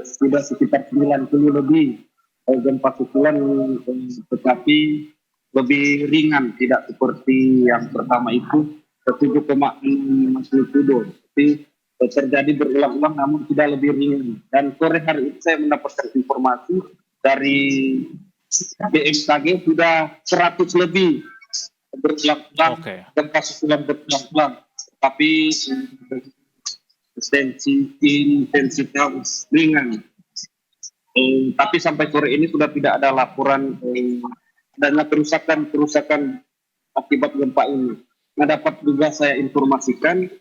sudah sekitar 90 lebih gempa susulan, tetapi lebih ringan, tidak seperti yang pertama itu 7,6 magnitudo. Tapi terjadi berulang-ulang namun tidak lebih ringan. Dan sore hari ini saya mendapatkan informasi dari BMKG sudah 100 lebih berulang-ulang gempa susulan berulang-ulang. Tapi intensitas ringan. Tapi sampai sore ini sudah tidak ada laporan adanya kerusakan akibat gempa ini. Nah, dapat juga saya informasikan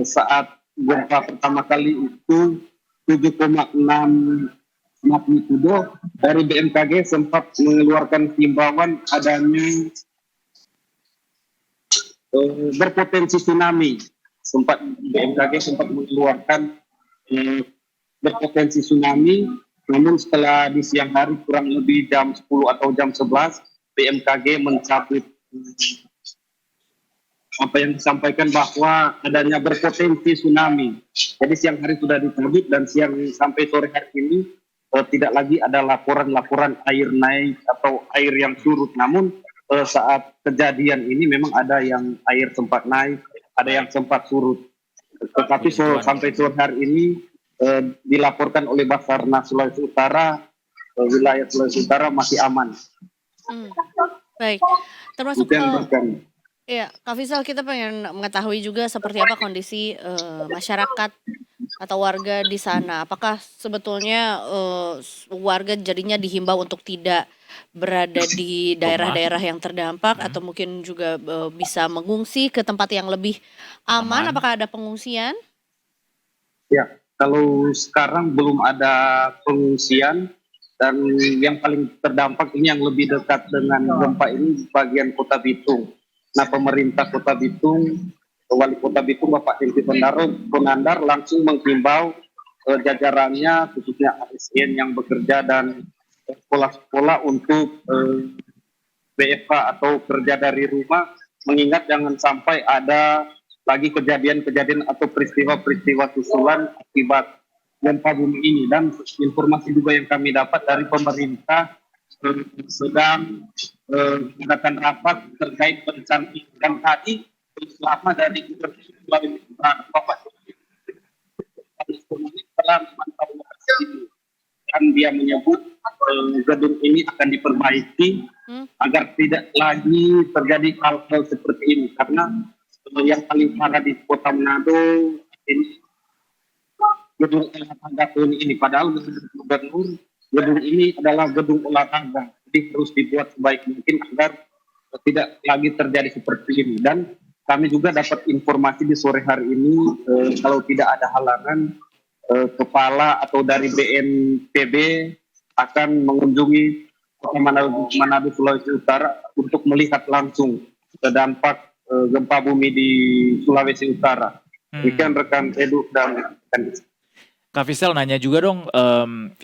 saat gempa pertama kali itu 7,6 magnitudo, dari BMKG sempat mengeluarkan himbauan adanya berpotensi tsunami. BMKG sempat mengeluarkan berpotensi tsunami. Namun setelah di siang hari kurang lebih jam 10 atau jam 11, BMKG mencabut apa yang disampaikan bahwa adanya berpotensi tsunami. Jadi siang hari sudah dicabut dan siang sampai sore hari ini tidak lagi ada laporan air naik atau air yang surut. Namun saat kejadian ini memang ada yang air sempat naik, ada yang sempat surut. Tetapi sampai sore hari ini dilaporkan oleh Basarnas Sulawesi Utara, wilayah Sulawesi Utara masih aman. Baik, termasuk ya, Kak Fistel, kita pengen mengetahui juga seperti apa kondisi masyarakat atau warga di sana. Apakah sebetulnya warga jadinya dihimbau untuk tidak berada di daerah-daerah yang terdampak atau mungkin juga bisa mengungsi ke tempat yang lebih aman? Apakah ada pengungsian? Ya, kalau sekarang belum ada pengungsian, dan yang paling terdampak ini yang lebih dekat dengan gempa ini bagian Kota Bitung. Nah, pemerintah Kota Bitung, Wali Kota Bitung Bapak Henti Bonandar langsung menghimbau jajarannya, khususnya ASN yang bekerja dan sekolah-sekolah untuk BFH atau kerja dari rumah, mengingat jangan sampai ada lagi kejadian-kejadian atau peristiwa-peristiwa susulan akibat gempa bumi ini. Dan informasi juga yang kami dapat dari pemerintah sedang mengadakan rapat terkait bencana ini. Dan tadi selama dari Bapak telah memantau lokasi ini, dan dia menyebut gedung ini akan diperbaiki agar tidak lagi terjadi hal-hal seperti ini, karena yang paling parah di Kota Manado ini gedung olahraga ini, padahal gubernur gedung ini adalah gedung olahraga, jadi terus dibuat sebaik mungkin agar tidak lagi terjadi seperti ini. Dan kami juga dapat informasi di sore hari ini kalau tidak ada halangan, kepala atau dari BNPB akan mengunjungi Kota Manado Sulawesi Utara untuk melihat langsung dampak gempa bumi di Sulawesi Utara. Demikian rekan Edu dan Kak Fistel nanya juga dong,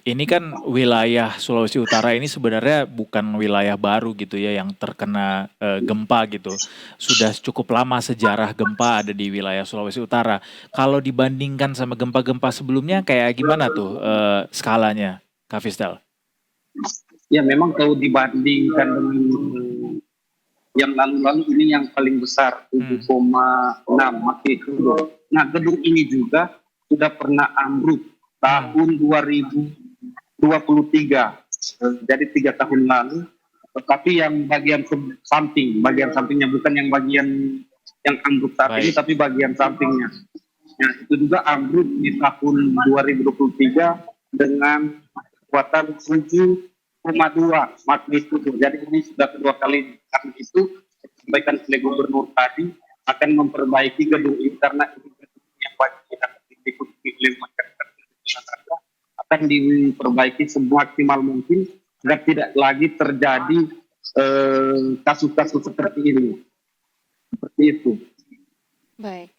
ini kan wilayah Sulawesi Utara ini sebenarnya bukan wilayah baru gitu ya yang terkena gempa gitu. Sudah cukup lama sejarah gempa ada di wilayah Sulawesi Utara. Kalau dibandingkan sama gempa-gempa sebelumnya kayak gimana tuh skalanya, Kak Fistel? Ya, memang kalau dibandingkan dengan yang lalu-lalu ini yang paling besar 7,6 magnitudo. Nah, gedung ini juga sudah pernah ambruk tahun 2023, jadi 3 tahun lalu. Tetapi yang bagian sampingnya, bukan yang bagian yang ambruk saat ini, tapi bagian sampingnya. Nah, itu juga ambruk di tahun 2023 dengan kekuatan 7,2 magnitudo. Jadi ini sudah kedua kali. Karena itu sampaikan oleh gubernur tadi akan memperbaiki gedung ini karena ini gedung yang banyak yang diikuti oleh masyarakat akan diperbaiki semaksimal mungkin agar tidak lagi terjadi kasus-kasus seperti ini. Seperti itu. Baik.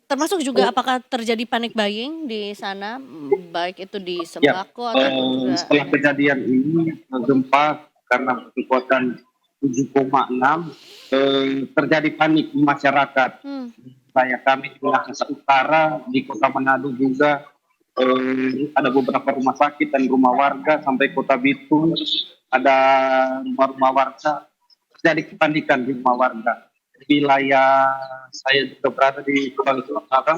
Termasuk juga apakah terjadi panic buying di sana, baik itu di sembako atau juga Setelah kejadian ini gempa karena kekuatan 7,6 terjadi panik di masyarakat. Kayak kami di Makassar Utara, di Kota Manado juga ada beberapa rumah sakit dan rumah warga, sampai Kota Bitung ada rumah-rumah warga, terjadi kepanikan di rumah warga. Wilayah saya juga berada di Sulawesi Utara,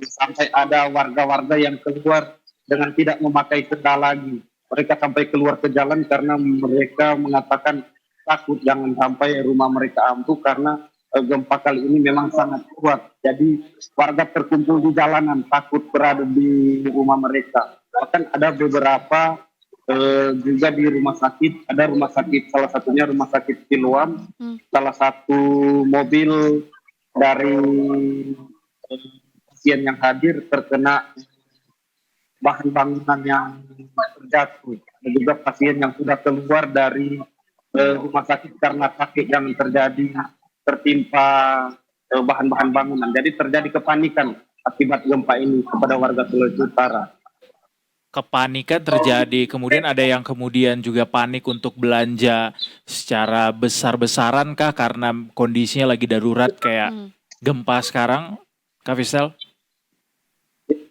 sampai ada warga-warga yang keluar dengan tidak memakai tenda lagi. Mereka sampai keluar ke jalan karena mereka mengatakan takut jangan sampai rumah mereka ambruk karena gempa kali ini memang sangat kuat. Jadi warga terkumpul di jalanan, takut berada di rumah mereka. Bahkan ada beberapa juga di rumah sakit, ada rumah sakit, salah satunya rumah sakit Siloam, salah satu mobil dari pasien yang hadir terkena bahan bangunan yang terjatuh. Ada juga pasien yang sudah keluar dari rumah sakit karena sakit yang tertimpa bahan-bahan bangunan. Jadi terjadi kepanikan akibat gempa ini kepada warga Sulawesi Utara. Kepanikan terjadi, kemudian ada yang kemudian juga panik untuk belanja secara besar-besaran kah karena kondisinya lagi darurat kayak gempa sekarang, Kak Fisel?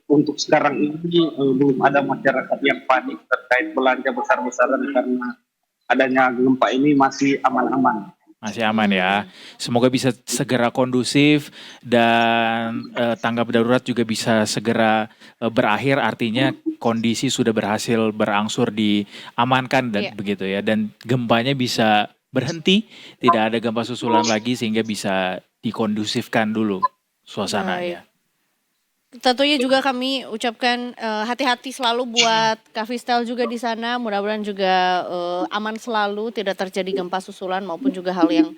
Untuk sekarang ini belum ada masyarakat yang panik terkait belanja besar-besaran karena adanya gempa ini masih aman-aman. Masih aman ya. Semoga bisa segera kondusif dan tanggap darurat juga bisa segera berakhir. Artinya kondisi sudah berhasil berangsur diamankan dan begitu ya. Dan gempanya bisa berhenti, tidak ada gempa susulan lagi sehingga bisa dikondusifkan dulu suasananya. tentunya juga kami ucapkan hati-hati selalu buat Kak Fistel juga di sana. Mudah-mudahan juga aman selalu, tidak terjadi gempa susulan maupun juga hal yang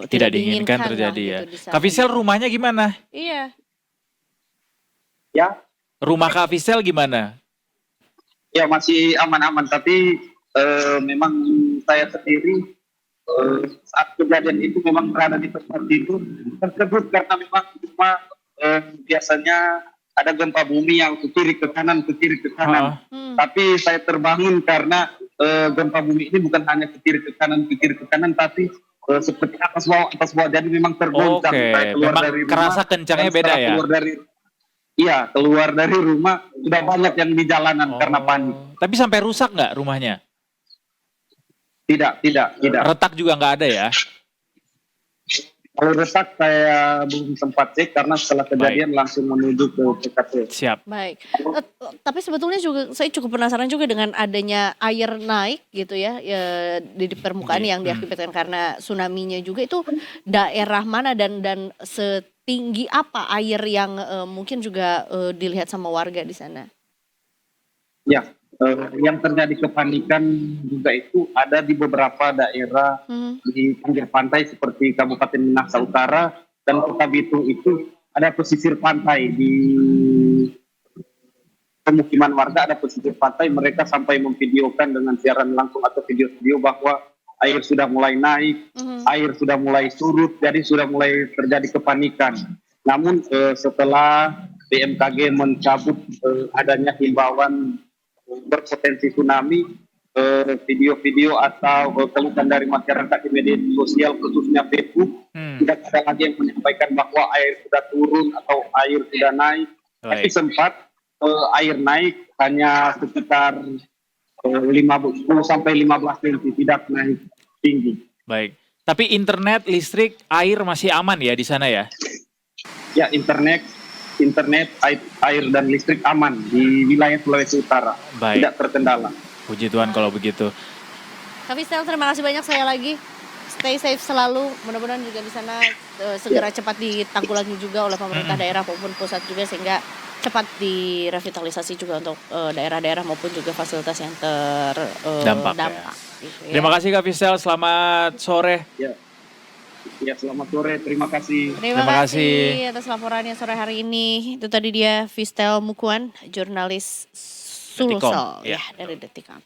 Tidak diinginkan lah terjadi ya. gitu di sana. Kak Fisel rumahnya gimana? Iya. Ya, Rumah Kak Fisel gimana? ya masih aman-aman, tapi memang saya sendiri saat kejadian itu memang berada di tempat tidur terkejut karena memang cuma biasanya ada gempa bumi yang ke kiri ke kanan ke kiri ke kanan. Tapi saya terbangun karena gempa bumi ini bukan hanya ke kiri ke kanan tapi seperti atas bawah jadi memang tergoncang. Oke, Saya keluar memang dari rumah, kerasa kencangnya dan beda setelah ya? keluar dari rumah sudah banyak yang di jalanan karena panik. Tapi sampai rusak nggak rumahnya? Tidak. Retak juga nggak ada ya? Kalau retak saya belum sempat cek karena setelah kejadian langsung menuju ke TKP. Siap. Baik, tapi sebetulnya juga saya cukup penasaran juga dengan adanya air naik gitu ya, di permukaan yang diakibatkan karena tsunami-nya juga, itu daerah mana dan setinggi apa air yang mungkin juga dilihat sama warga di sana? Ya, yang terjadi kepanikan juga itu ada di beberapa daerah di pinggir pantai seperti Kabupaten Minahasa Utara dan Kota Bitung itu ada pesisir pantai. Di pemukiman warga ada pesisir pantai, mereka sampai memvideokan dengan siaran langsung atau video-video bahwa air sudah mulai naik, air sudah mulai surut, jadi sudah mulai terjadi kepanikan. Namun setelah BMKG mencabut adanya himbauan berpotensi tsunami, video-video atau keluhan dari masyarakat di media sosial khususnya Facebook tidak ada lagi yang menyampaikan bahwa air sudah turun atau air sudah naik. Tapi sempat air naik hanya sekitar 10 sampai 15 cm, tidak naik tinggi. Baik. Tapi internet, listrik, air masih aman ya di sana ya? Ya, internet, air dan listrik aman di wilayah Sulawesi Utara. Baik. Tidak terkendala. Puji Tuhan kalau begitu. Kak Fistel, terima kasih banyak sekali lagi. Stay safe selalu. Mudah-mudahan juga di sana segera cepat ditanggulangi juga oleh pemerintah daerah maupun pusat juga, sehingga cepat direvitalisasi juga untuk daerah-daerah maupun juga fasilitas yang Dampak, terdampak. ya. Gitu ya. Terima kasih Kak Fisel, selamat sore. Ya, selamat sore. Terima kasih. Terima Terima kasih kasih. atas laporannya sore hari ini. Itu tadi dia Fistel Mukuan, jurnalis Sulsel Detikom, ya. ya dari Detikom.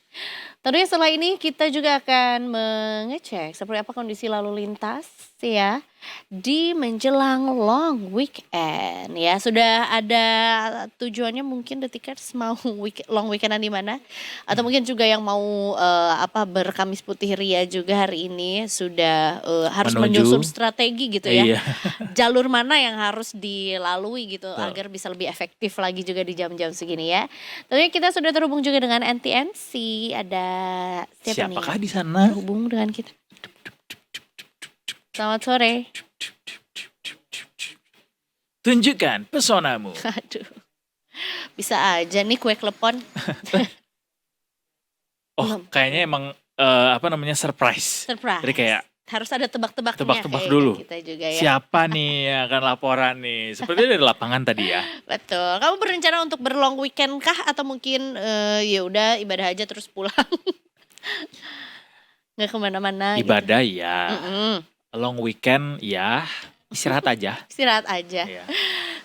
Tentunya setelah ini kita juga akan mengecek seperti apa kondisi lalu lintas ya di menjelang long weekend ya. Sudah ada tujuannya mungkin The Tickers mau long weekendan di mana atau mungkin juga yang mau berkamis putih ria juga hari ini sudah harus Menuju. menyusun strategi gitu ya. Iya. Jalur mana yang harus dilalui gitu Betul. agar bisa lebih efektif lagi juga di jam-jam segini ya. Tentunya kita sudah terhubung juga dengan NTNC. Ada siapa nih? Siapakah di sana? Terhubung dengan kita. Selamat sore. Tunjukkan pesonamu. Aduh. Bisa aja nih kue klepon. Oh, kayaknya emang surprise. Surprise. Jadi kayak harus ada tebak-tebaknya. tebak-tebak kayaknya dulu. Kita juga ya. Siapa nih yang akan laporan nih? Sepertinya dari lapangan tadi ya. Betul. Kamu berencana untuk berlong weekend kah atau mungkin ya udah ibadah aja terus pulang? Nggak kemana-mana. Ibadah ya. Mm-mm. Long weekend ya. Istirahat aja. Istirahat aja. Ya.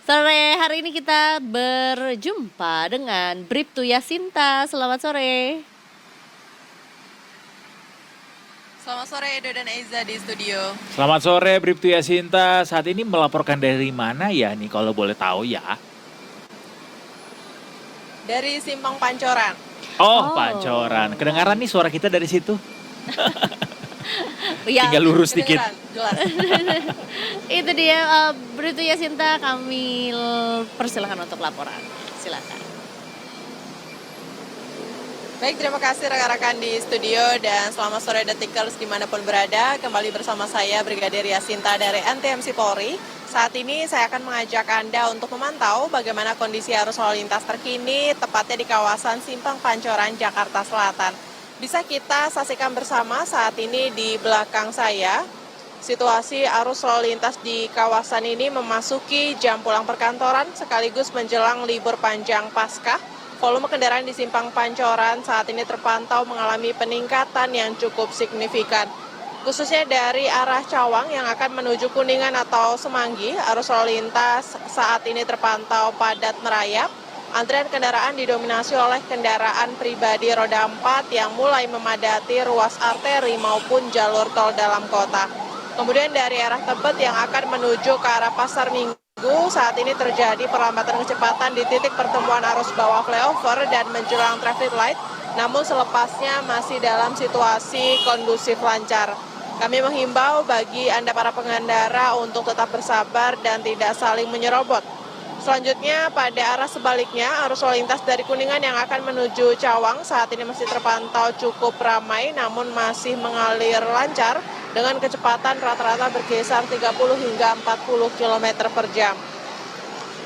Sore hari ini kita berjumpa dengan Bribtu Yasinta. Selamat sore. Selamat sore Edo dan Eza di studio. Selamat sore Bribtu Yasinta. Saat ini melaporkan dari mana ya nih kalau boleh tahu ya? Dari Simpang Pancoran. Oh, Pancoran. Kedengaran nih suara kita dari situ. Ya, Tinggal lurus dikit. Kedengeran, jelas. itu dia Bribtu Yasinta, kami persilakan untuk laporan. Silakan. Baik, terima kasih rekan-rekan di studio dan selamat sore Detikers dimanapun berada. Kembali bersama saya Brigadir Yasinta dari NTMC Polri. Saat ini saya akan mengajak Anda untuk memantau bagaimana kondisi arus lalu lintas terkini tepatnya di kawasan Simpang Pancoran, Jakarta Selatan. Bisa kita saksikan bersama saat ini di belakang saya. Situasi arus lalu lintas di kawasan ini memasuki jam pulang perkantoran sekaligus menjelang libur panjang Paskah. Volume kendaraan di Simpang Pancoran saat ini terpantau mengalami peningkatan yang cukup signifikan. Khususnya dari arah Cawang yang akan menuju Kuningan atau Semanggi, arus lalu lintas saat ini terpantau padat merayap. Antrian kendaraan didominasi oleh kendaraan pribadi roda 4 yang mulai memadati ruas arteri maupun jalur tol dalam kota. Kemudian dari arah Tebet yang akan menuju ke arah Pasar Minggu, saat ini terjadi perlambatan kecepatan di titik pertemuan arus bawah flyover dan menjelang traffic light, namun selepasnya masih dalam situasi kondusif lancar. Kami menghimbau bagi Anda para pengendara untuk tetap bersabar dan tidak saling menyerobot. Selanjutnya pada arah sebaliknya, arus lalu lintas dari Kuningan yang akan menuju Cawang saat ini masih terpantau cukup ramai namun masih mengalir lancar dengan kecepatan rata-rata berkisar 30 hingga 40 km per jam.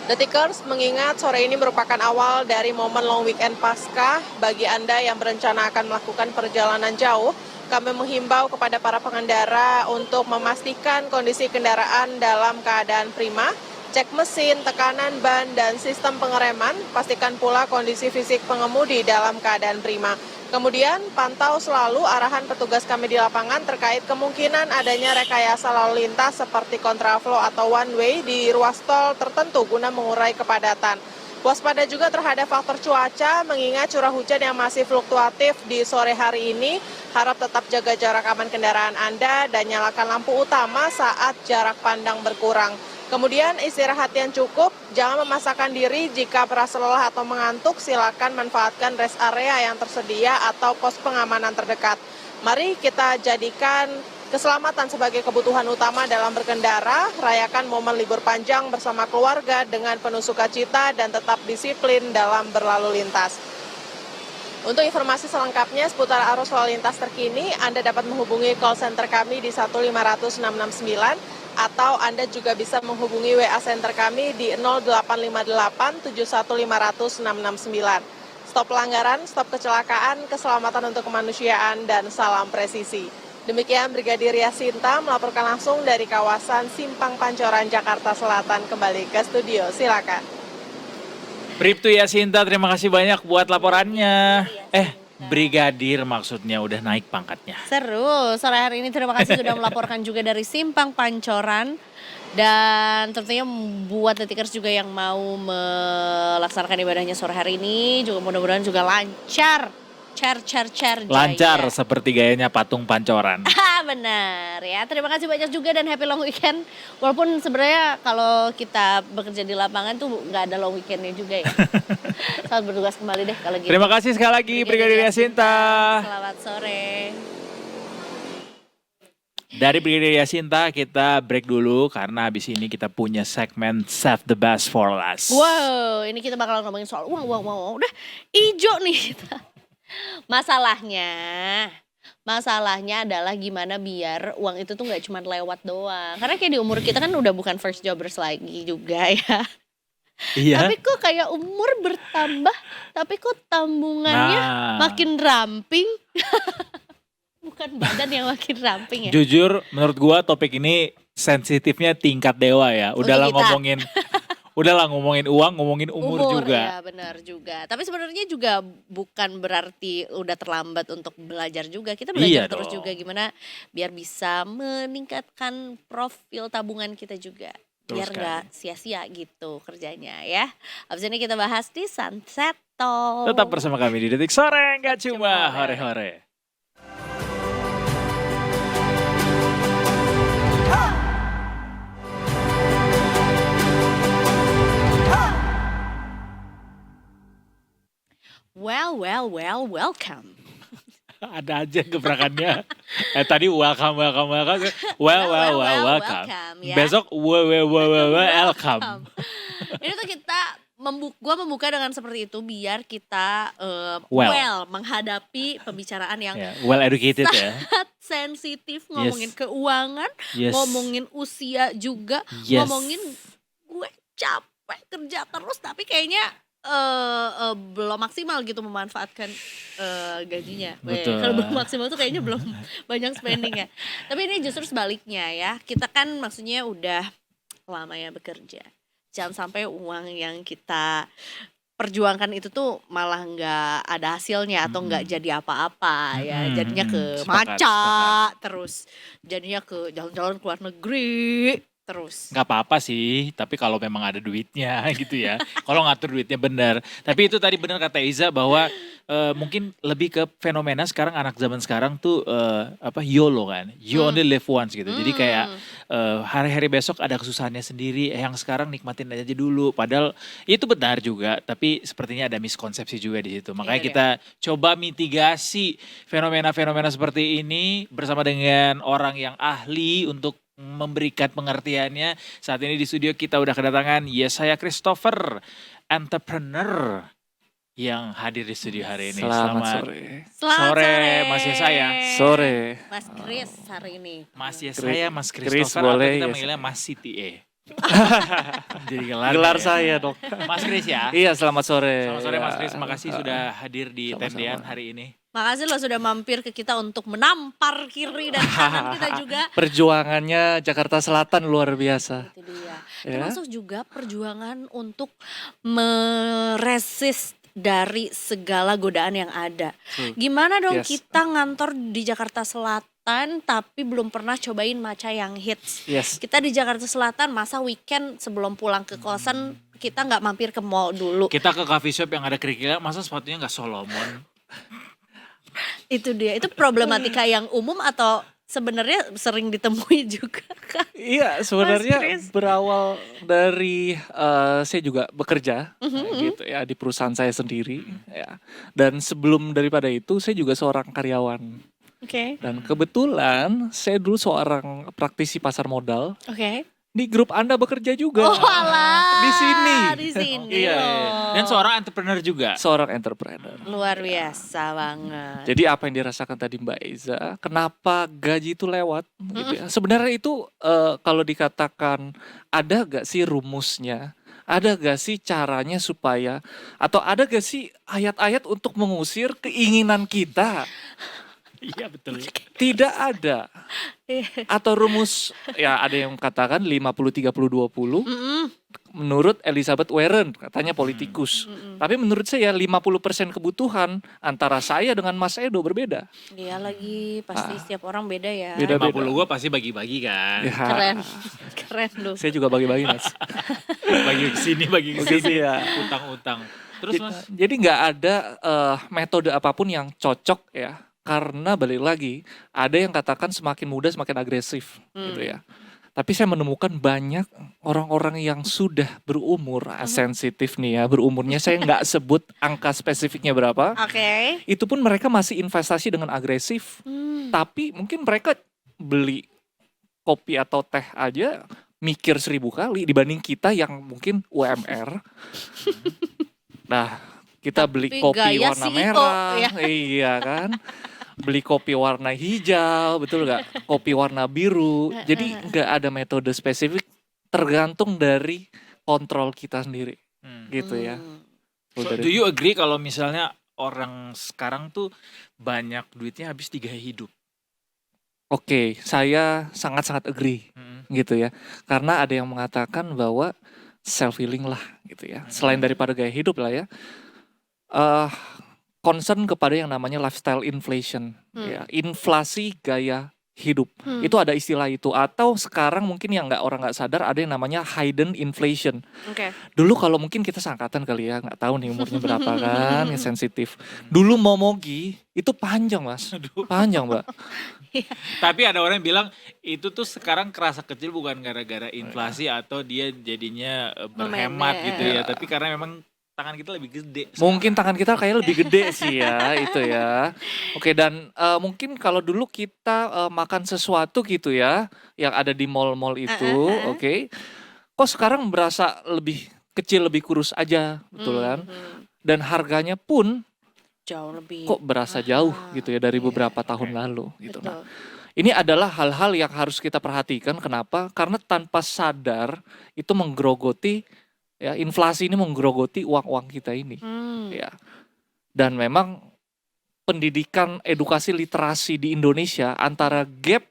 Detikers mengingat sore ini merupakan awal dari momen long weekend Paskah. Bagi Anda yang berencana akan melakukan perjalanan jauh, kami menghimbau kepada para pengendara untuk memastikan kondisi kendaraan dalam keadaan prima, cek mesin, tekanan ban, dan sistem pengereman, pastikan pula kondisi fisik pengemudi dalam keadaan prima. Kemudian pantau selalu arahan petugas kami di lapangan terkait kemungkinan adanya rekayasa lalu lintas seperti kontraflow atau one way di ruas tol tertentu guna mengurai kepadatan. Waspada juga terhadap faktor cuaca, mengingat curah hujan yang masih fluktuatif di sore hari ini. Harap tetap jaga jarak aman kendaraan Anda dan nyalakan lampu utama saat jarak pandang berkurang. Kemudian istirahat yang cukup, jangan memaksakan diri jika merasa lelah atau mengantuk, silakan manfaatkan rest area yang tersedia atau pos pengamanan terdekat. Mari kita jadikan keselamatan sebagai kebutuhan utama dalam berkendara, rayakan momen libur panjang bersama keluarga dengan penuh sukacita dan tetap disiplin dalam berlalu lintas. Untuk informasi selengkapnya seputar arus lalu lintas terkini, Anda dapat menghubungi call center kami di 1500669 atau Anda juga bisa menghubungi WA center kami di 0858 71500 669. Stop pelanggaran, stop kecelakaan, keselamatan untuk kemanusiaan, dan salam presisi. Demikian Brigadir Yasinta melaporkan langsung dari kawasan Simpang Pancoran, Jakarta Selatan. Kembali ke studio, silakan. Bribtu Yasinta, terima kasih banyak buat laporannya. Brigadir maksudnya udah naik pangkatnya. Seru, sore hari ini terima kasih sudah melaporkan juga dari Simpang Pancoran. Dan tentunya buat detikers juga yang mau melaksanakan ibadahnya sore hari ini juga mudah-mudahan juga lancar. Jaya. Lancar seperti gayanya patung Pancoran. Benar ya. Terima kasih banyak juga dan happy long weekend. Walaupun sebenarnya kalau kita bekerja di lapangan tuh nggak ada long weekendnya juga ya. Selamat bertugas kembali deh kalau gitu. Terima kasih sekali lagi Brigadir Yasinta. Selamat sore. Dari Brigadir Yasinta kita break dulu karena habis ini kita punya segmen Save the Best for Last. Wow, ini kita bakal ngomongin soal uang. Udah ijo nih kita. Masalahnya adalah gimana biar uang itu tuh nggak cuma lewat doang. Karena kayak di umur kita kan udah bukan first jobers lagi juga ya. Iya. Tapi kok kayak umur bertambah, tapi kok tabungannya makin ramping. Bukan badan yang makin ramping ya. Jujur menurut gua topik ini sensitifnya tingkat dewa ya. Udahlah ngomongin uang, ngomongin umur juga. Ya benar juga. Tapi sebenarnya juga bukan berarti udah terlambat untuk belajar juga. Kita belajar terus juga gimana biar bisa meningkatkan profil tabungan kita juga. Biar nggak sia-sia gitu kerjanya ya. Abis ini kita bahas di Sunset Talk. Tetap bersama kami di Detik Sore, nggak cuma hore-hore. Welcome. Ada aja gebrakannya. Tadi welcome. Welcome. Ya. Besok welcome. Ini tuh gua membuka dengan seperti itu biar kita menghadapi pembicaraan yang well educated ya. sangat sensitif, ngomongin keuangan, ngomongin usia juga, ngomongin gue capek kerja terus tapi kayaknya belum maksimal gitu memanfaatkan gajinya. Betul. Kalau belum maksimal tuh kayaknya belum banyak spending ya. Tapi ini justru sebaliknya ya. Kita kan maksudnya udah lama ya bekerja. Jangan sampai uang yang kita perjuangkan itu tuh malah nggak ada hasilnya atau nggak jadi apa-apa ya. Jadinya ke maca, terus jadinya ke jalan-jalan ke luar negeri. Terus nggak apa-apa sih, tapi kalau memang ada duitnya gitu ya. Kalau ngatur duitnya benar. Tapi itu tadi benar kata Iza bahwa mungkin lebih ke fenomena sekarang anak zaman sekarang tuh YOLO kan, you only live once gitu. Jadi kayak hari-hari besok ada kesusahannya sendiri, yang sekarang nikmatin aja dulu. Padahal itu benar juga, tapi sepertinya ada miskonsepsi juga di situ. Makanya kita coba mitigasi fenomena-fenomena seperti ini bersama dengan orang yang ahli untuk memberikan pengertiannya. Saat ini di studio kita udah kedatangan Yesaya Christopher, entrepreneur yang hadir di studio hari ini. Selamat sore. sore Mas Yesaya. Sore. Mas Chris hari ini. Mas Yesaya, Mas Chris Christopher, boleh, atau kita yes. manggilnya Mas Siti Jadi Gelar saya dok. Mas Chris ya. Iya selamat sore. Selamat sore Mas Ya. Chris, makasih sudah hadir di Sama-sama. Tendean hari ini. Makasih lo sudah mampir ke kita untuk menampar kiri dan kanan kita juga. Perjuangannya Jakarta Selatan luar biasa. Itu dia. Ya. Termasuk juga perjuangan untuk meresist dari segala godaan yang ada. Gimana dong Yes. kita ngantor di Jakarta Selatan tapi belum pernah cobain matcha yang hits. Yes. Kita di Jakarta Selatan masa weekend sebelum pulang ke kosan kita nggak mampir ke mall dulu. Kita ke coffee shop yang ada kerikilnya, masa sepatunya nggak Solomon? Itu dia, itu problematika yang umum atau sebenarnya sering ditemui juga kan? Iya sebenarnya Mas Chris. berawal dari saya juga bekerja gitu ya di perusahaan saya sendiri ya. Dan sebelum daripada itu saya juga seorang karyawan. Oke. Dan kebetulan saya dulu seorang praktisi pasar modal. Oke. Di grup Anda bekerja juga. Oh alah. Di sini. Di sini Iya, loh. Dan seorang entrepreneur juga. Seorang entrepreneur. Luar biasa banget. Jadi apa yang dirasakan tadi Mbak Eza, kenapa gaji itu lewat? Gitu ya. Sebenarnya itu kalau dikatakan ada gak sih rumusnya? Ada gak sih caranya supaya, atau ada gak sih ayat-ayat untuk mengusir keinginan kita? Iya betul. Tidak ada. Atau rumus, ya ada yang katakan 50-30-20. Menurut Elizabeth Warren, katanya politikus. Tapi menurut saya 50% kebutuhan antara saya dengan Mas Edo berbeda. Iya lagi, pasti setiap orang beda ya. Beda-beda. 50 gua pasti bagi-bagi kan. Ya, Keren, keren lu. saya juga bagi-bagi, Mas. Bagi ke sini, bagi ke sini. ya. Utang-utang. Terus Mas, Jadi nggak ada metode apapun yang cocok ya. Karena balik lagi, ada yang katakan semakin muda semakin agresif gitu ya. Tapi saya menemukan banyak orang-orang yang sudah berumur, sensitif nih ya, berumurnya saya nggak sebut angka spesifiknya berapa. Oke. Itu pun mereka masih investasi dengan agresif. Tapi mungkin mereka beli kopi atau teh aja mikir 1000 kali dibanding kita yang mungkin UMR. Nah, kita beli Tapi kopi gaya warna CEO, merah, ya. iya kan? Beli kopi warna hijau, betul nggak? Kopi warna biru. Jadi nggak ada metode spesifik, tergantung dari kontrol kita sendiri, gitu ya. so, do you agree kalau misalnya orang sekarang tuh banyak duitnya habis di gaya hidup? Oke, saya sangat-sangat agree, gitu ya. Karena ada yang mengatakan bahwa self healing lah, gitu ya. Selain daripada gaya hidup lah ya. Concern kepada yang namanya lifestyle inflation, ya, inflasi gaya hidup. Itu ada istilah itu. Atau sekarang mungkin yang orang nggak sadar ada yang namanya hidden inflation. Oke. Dulu kalau mungkin kita seangkatan kali ya, nggak tahu nih umurnya berapa kan, yang sensitif. Dulu momogi itu panjang Mas, panjang Mbak. Tapi ada orang yang bilang itu tuh sekarang kerasa kecil bukan gara-gara inflasi atau dia jadinya berhemat Memanage. gitu ya, tapi karena memang tangan kita lebih gede. Mungkin tangan kita kayaknya lebih gede sih ya, itu ya. Oke, dan mungkin kalau dulu kita makan sesuatu gitu ya, yang ada di mall-mall itu, oke. Kok sekarang berasa lebih kecil, lebih kurus aja, betul kan? Dan harganya pun Jauh lebih. kok berasa jauh gitu ya dari beberapa tahun lalu gitu. Betul. Nah, ini adalah hal-hal yang harus kita perhatikan. Kenapa? Karena tanpa sadar itu menggerogoti, ya, inflasi ini menggerogoti uang-uang kita ini. Ya. Dan memang pendidikan edukasi literasi di Indonesia antara gap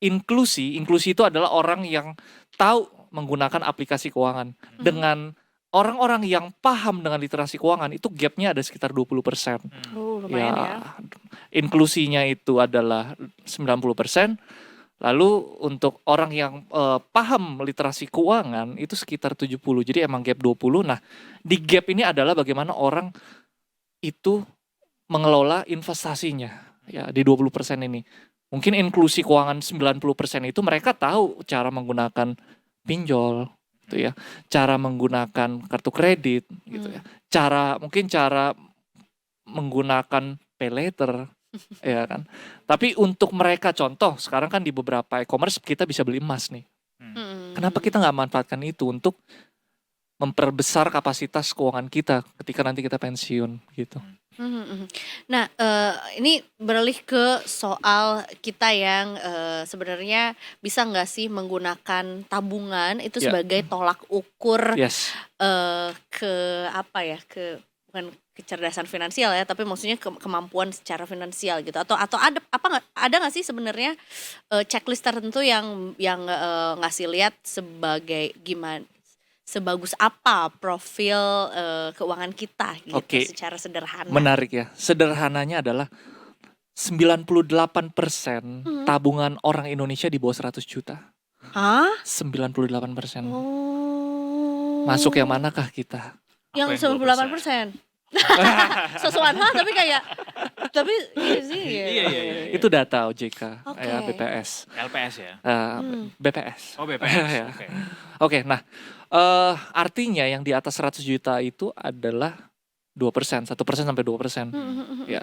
inklusi itu adalah orang yang tahu menggunakan aplikasi keuangan dengan orang-orang yang paham dengan literasi keuangan itu gapnya ada sekitar 20%. Lumayan ya. Inklusinya itu adalah 90%. Lalu untuk orang yang paham literasi keuangan itu sekitar 70. Jadi emang gap 20. Nah, di gap ini adalah bagaimana orang itu mengelola investasinya ya di 20% ini. Mungkin inklusi keuangan 90% itu mereka tahu cara menggunakan pinjol gitu ya. Cara menggunakan kartu kredit gitu ya. Cara menggunakan pay later ya kan. Tapi untuk mereka contoh sekarang kan di beberapa e-commerce kita bisa beli emas nih. Kenapa kita nggak manfaatkan itu untuk memperbesar kapasitas keuangan kita ketika nanti kita pensiun gitu. Nah, ini beralih ke soal kita yang sebenarnya bisa nggak sih menggunakan tabungan itu Ya. sebagai tolak ukur Yes. ke apa ya, ke bukan kecerdasan finansial ya, tapi maksudnya kemampuan secara finansial gitu. Atau ada nggak sih sebenarnya checklist tertentu yang ngasih lihat sebagai gimana, sebagus apa profil keuangan kita gitu Oke. secara sederhana. Menarik ya. Sederhananya adalah 98% tabungan orang Indonesia di bawah 100 juta. Hah? 98%. Oh. Masuk yang manakah kita? Yang Apa yang 98%. Sesuatu tapi iya sih. Iya. Itu data OJK, Oke. ya, BPS. LPS ya. BPS. Oh BPS. Ya. Oke. Oke, nah artinya yang di atas 100 juta itu adalah 2%, 1% sampai 2%. Ya.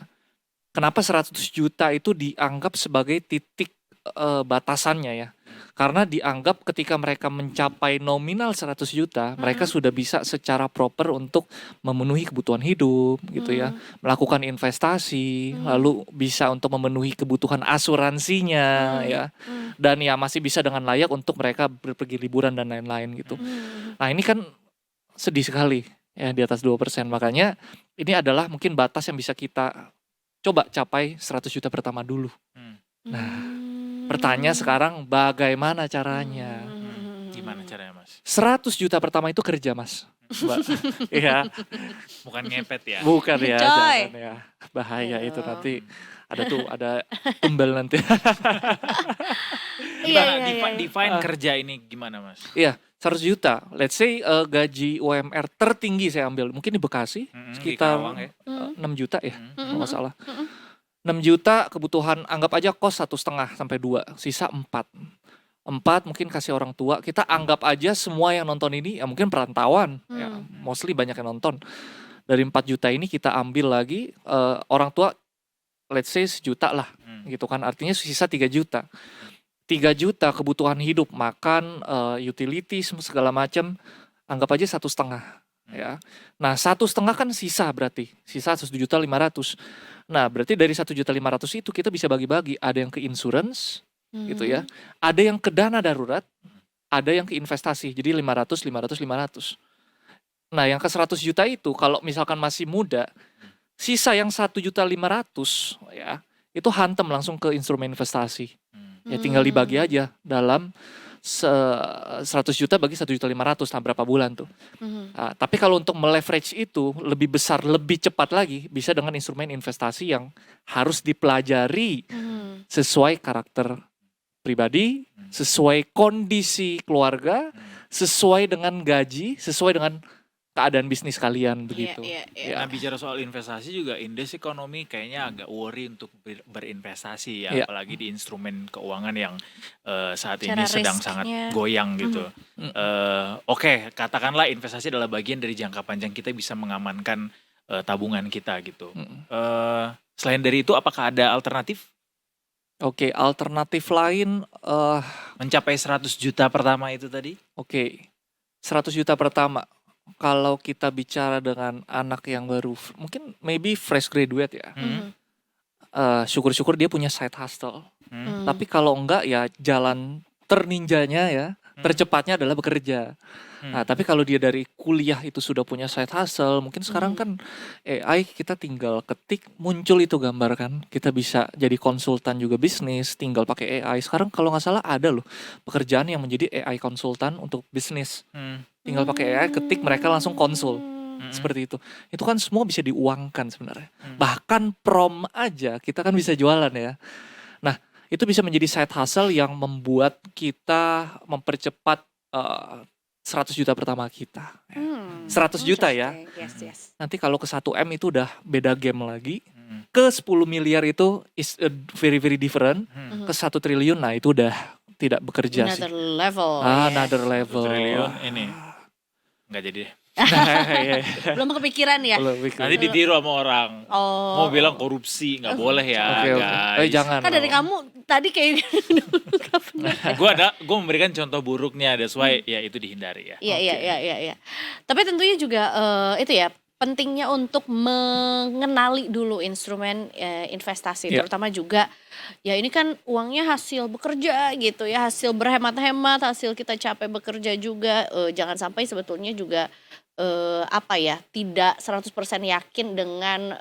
Kenapa 100 juta itu dianggap sebagai titik batasannya ya? Karena dianggap ketika mereka mencapai nominal 100 juta, mereka sudah bisa secara proper untuk memenuhi kebutuhan hidup gitu ya, melakukan investasi, lalu bisa untuk memenuhi kebutuhan asuransinya ya. Dan ya masih bisa dengan layak untuk mereka pergi liburan dan lain-lain gitu. Nah, ini kan sedih sekali ya di atas 2%. Makanya ini adalah mungkin batas yang bisa kita coba capai 100 juta pertama dulu. Nah, Hmm. pertanyaan sekarang bagaimana caranya? Gimana caranya Mas? 100 juta pertama itu kerja Mas. Mbak. Iya, Bukan ngepet ya? bukan ya, Coy. jangan ya. Bahaya itu Aduh. nanti ada tumbal nanti. Iya, Gimana iya, iya. define kerja ini gimana Mas? Iya, 100 juta. Let's say gaji UMR tertinggi saya ambil. Mungkin di Bekasi Di sekitar Karawang ya? 6 juta ya, kalau nggak salah. Mm-mm. 6 juta kebutuhan, anggap aja kos 1,5 sampai 2, sisa 4. 4 mungkin kasih orang tua. Kita anggap aja semua yang nonton ini ya mungkin perantauan, ya, mostly banyak yang nonton. Dari 4 juta ini kita ambil lagi orang tua, let's say 1 juta lah, gitu kan. Artinya sisa 3 juta. 3 juta kebutuhan hidup, makan, utilities, segala macam, anggap aja 1,5 ya. Nah 1,5 kan sisa berarti, sisa 1,5 juta. Nah berarti dari 1,5 juta itu kita bisa bagi-bagi, ada yang ke insurance, gitu ya, ada yang ke dana darurat, ada yang ke investasi, jadi 500, 500, 500. Nah yang ke 100 juta itu kalau misalkan masih muda, sisa yang 1,5 juta ya, itu hantem langsung ke instrumen investasi. Ya tinggal dibagi aja dalam 100 juta bagi 1,5 juta, nah berapa bulan tuh. Nah, tapi kalau untuk meleverage itu lebih besar, lebih cepat lagi, bisa dengan instrumen investasi yang harus dipelajari sesuai karakter pribadi, sesuai kondisi keluarga, sesuai dengan gaji, sesuai dengan keadaan bisnis kalian begitu. Iya. Ya. Nah bicara soal investasi juga indeks ekonomi kayaknya agak worry untuk berinvestasi ya, Iya. apalagi di instrumen keuangan yang saat Cara ini sedang risknya. sangat goyang gitu. Oke, katakanlah investasi adalah bagian dari jangka panjang kita bisa mengamankan tabungan kita gitu. Selain dari itu apakah ada alternatif? Oke, alternatif lain Mencapai 100 juta pertama itu tadi? Oke, 100 juta pertama. Kalau kita bicara dengan anak yang baru, mungkin maybe fresh graduate ya, syukur-syukur dia punya side hustle. Tapi kalau enggak ya jalan terninjanya ya, tercepatnya adalah bekerja. Nah, tapi kalau dia dari kuliah itu sudah punya side hustle, mungkin sekarang kan AI kita tinggal ketik, muncul itu gambar kan. Kita bisa jadi konsultan juga bisnis, tinggal pakai AI. Sekarang kalau nggak salah ada loh pekerjaan yang menjadi AI konsultan untuk bisnis. Tinggal pakai AI, ketik, mereka langsung konsul. Seperti itu. Itu kan semua bisa diuangkan sebenarnya. Bahkan prom aja kita kan bisa jualan ya. Nah, itu bisa menjadi side hustle yang membuat kita mempercepat 100 juta pertama kita. 100 juta ya. Yes. Nanti kalau ke 1M itu udah beda game lagi. Ke 10 miliar itu is a very very different. Ke 1 triliun nah itu udah tidak bekerja Another sih. level. Another level. Triliun ini. Enggak jadi deh. Belum kepikiran ya? Nanti ditiru sama orang. Oh. Mau bilang korupsi, nggak boleh ya Oke. guys. Jangan. Kan dari kamu tadi kayak Gue memberikan contoh buruknya, that's why ya itu dihindari ya. Iya. Tapi tentunya juga itu ya pentingnya untuk mengenali dulu instrumen investasi, Iya. terutama juga ya ini kan uangnya hasil bekerja gitu ya, hasil berhemat-hemat, hasil kita capek bekerja juga, jangan sampai sebetulnya juga tidak 100% yakin dengan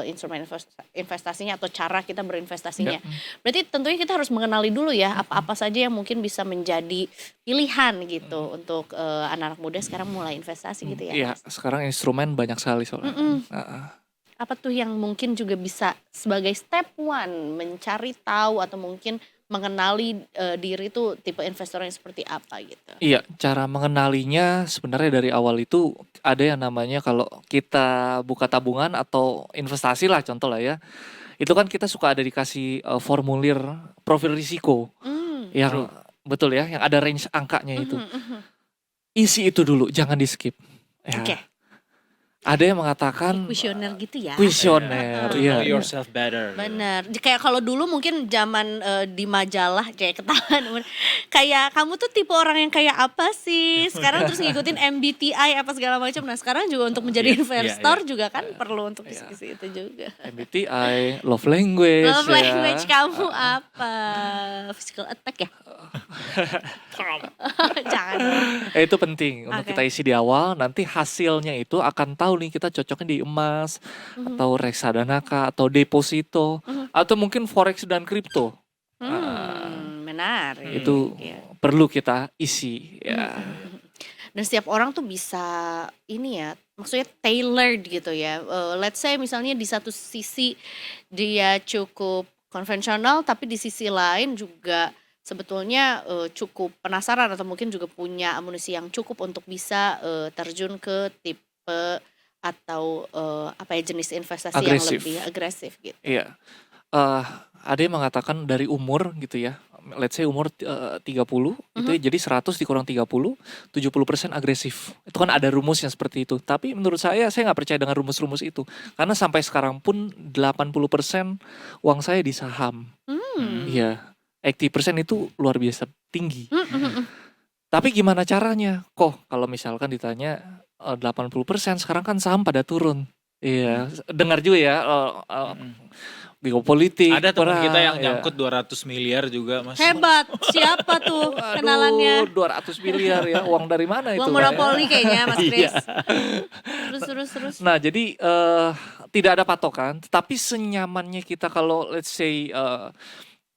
instrumen investasinya atau cara kita berinvestasinya. Berarti tentunya kita harus mengenali dulu ya apa-apa saja yang mungkin bisa menjadi pilihan gitu untuk anak-anak muda sekarang mulai investasi gitu ya. Iya, Mas. sekarang instrumen banyak sekali soalnya. Apa tuh yang mungkin juga bisa sebagai step one mencari tahu atau mungkin mengenali diri tuh tipe investor yang seperti apa gitu. Iya, cara mengenalinya sebenarnya dari awal itu ada yang namanya kalau kita buka tabungan atau investasi lah contoh lah ya. Itu kan kita suka ada dikasih formulir profil risiko yang betul ya, yang ada range angkanya itu. Isi itu dulu, jangan di skip. Ya. Oke. Ada yang mengatakan Kuesioner gitu ya. kuesioner, To iya. know yourself better. Bener, kayak kalau dulu mungkin zaman di majalah kayak ketahuan, kayak kamu tuh tipe orang yang kayak apa sih? Sekarang terus ngikutin MBTI apa segala macam. Nah sekarang juga untuk menjadi investor juga kan perlu untuk isi itu juga. MBTI, love language. Love language kamu apa? Physical attack ya? Jangan. Itu penting untuk Oke. kita isi di awal. Nanti hasilnya itu akan tahu nih kita cocoknya di emas atau reksadana kah atau deposito atau mungkin forex dan kripto. Menarik. Itu Iya. perlu kita isi ya. Dan setiap orang tuh bisa ini ya, maksudnya tailored gitu ya. Let's say misalnya di satu sisi dia cukup konvensional, tapi di sisi lain juga sebetulnya cukup penasaran atau mungkin juga punya amunisi yang cukup untuk bisa terjun ke tipe atau apa ya jenis investasi yang Agresif. lebih agresif gitu. Iya. Ada yang mengatakan dari umur gitu ya. Let's say umur 30 itu ya, jadi 100 dikurang 30, 70% agresif. Itu kan ada rumus yang seperti itu. Tapi menurut saya nggak percaya dengan rumus-rumus itu. Karena sampai sekarang pun 80% uang saya di saham. Iya. 80% itu luar biasa tinggi. Tapi gimana caranya? Kok kalau misalkan ditanya 80% sekarang kan saham pada turun. Iya, dengar juga ya geopolitik. Ada teman perang, kita yang ya. nyangkut 200 miliar juga Mas. Hebat, siapa tuh kenalannya? Aduh, 200 miliar ya, uang dari mana itu? Uang Pak, ya? monopoli kayaknya Mas Kris. Iya. Terus. Nah, jadi tidak ada patokan, tetapi senyamannya kita kalau let's say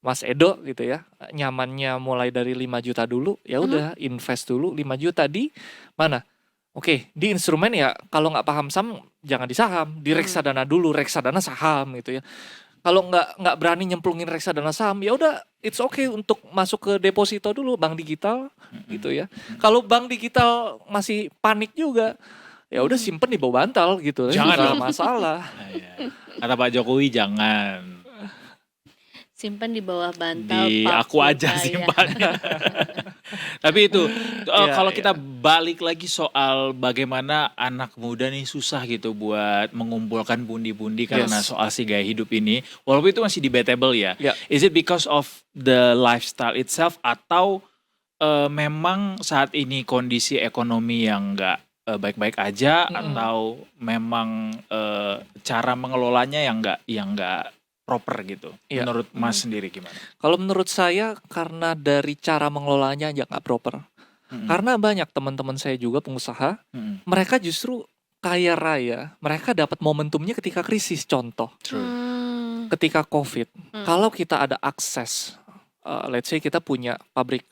Mas Edo gitu ya, nyamannya mulai dari 5 juta dulu, ya udah invest dulu 5 juta di mana? Oke, di instrumen ya kalau nggak paham saham jangan di saham, di reksadana dulu, reksadana saham gitu ya. Kalau nggak berani nyemplungin reksadana saham, ya udah it's okay untuk masuk ke deposito dulu bank digital gitu ya. Kalau bank digital masih panik juga, ya udah simpen di bawah bantal gitu. Jangan nggak dong. masalah. Nah, ya. Kata Pak Jokowi jangan. Simpan di bawah bantal. Di Pak aku aja Kudaya. simpannya. Tapi itu Iya, kalau iya. kita balik lagi soal bagaimana anak muda nih susah gitu buat mengumpulkan pundi-pundi karena Yes. soal si gaya hidup ini. Walaupun itu masih debatable ya. Ya. Is it because of the lifestyle itself atau memang saat ini kondisi ekonomi yang nggak baik-baik aja atau memang cara mengelolanya yang nggak proper gitu. Iya. Menurut Mas sendiri gimana? Kalau menurut saya karena dari cara mengelolanya aja nggak proper. Karena banyak teman-teman saya juga pengusaha, mereka justru kaya raya, mereka dapat momentumnya ketika krisis. Contoh, ketika COVID, kalau kita ada akses, let's say kita punya pabrik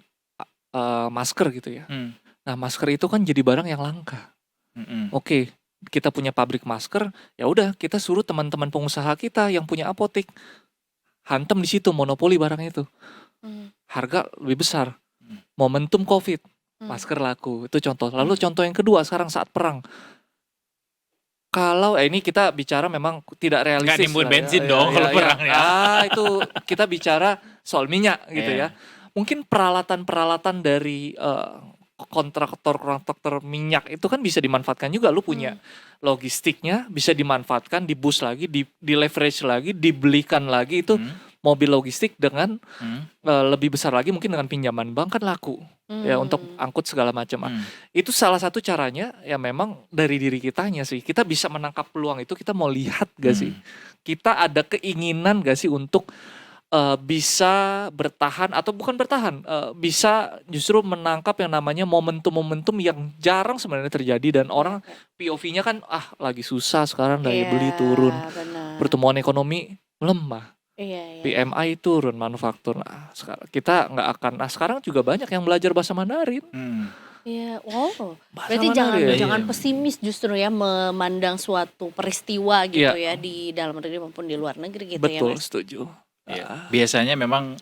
masker gitu ya. Nah, masker itu kan jadi barang yang langka. Oke, kita punya pabrik masker, ya udah kita suruh teman-teman pengusaha kita yang punya apotek hantem di situ monopoli barang itu. Harga lebih besar. Momentum COVID, masker laku. Itu contoh. Lalu contoh yang kedua sekarang saat perang. Kalau ini kita bicara memang tidak realistis. Nggak nimbun lah bensin dong kalau perang ya. Itu kita bicara soal minyak gitu Iya. ya. Mungkin peralatan-peralatan dari kontraktor minyak itu kan bisa dimanfaatkan juga. Lu punya logistiknya bisa dimanfaatkan, dibus lagi, di leverage lagi, dibelikan lagi itu mobil logistik dengan lebih besar lagi mungkin dengan pinjaman bank kan laku ya untuk angkut segala macam. Itu salah satu caranya ya memang dari diri kitanya sih. Kita bisa menangkap peluang itu, kita mau lihat gak sih? Kita ada keinginan gak sih untuk bisa bertahan atau bukan bertahan, bisa justru menangkap yang namanya momentum-momentum yang jarang sebenarnya terjadi dan orang POV-nya kan lagi susah sekarang daya beli turun, Benar. pertumbuhan ekonomi melemah, Iya. PMI turun, manufaktur. Nah, sekarang kita nggak akan. Nah, sekarang juga banyak yang belajar bahasa Mandarin. Iya, wow. Bahasa Berarti Mandarin. jangan Iya. pesimis justru ya memandang suatu peristiwa gitu Iya. ya di dalam negeri maupun di luar negeri gitu Betul, ya Mas. setuju. Iya. Biasanya memang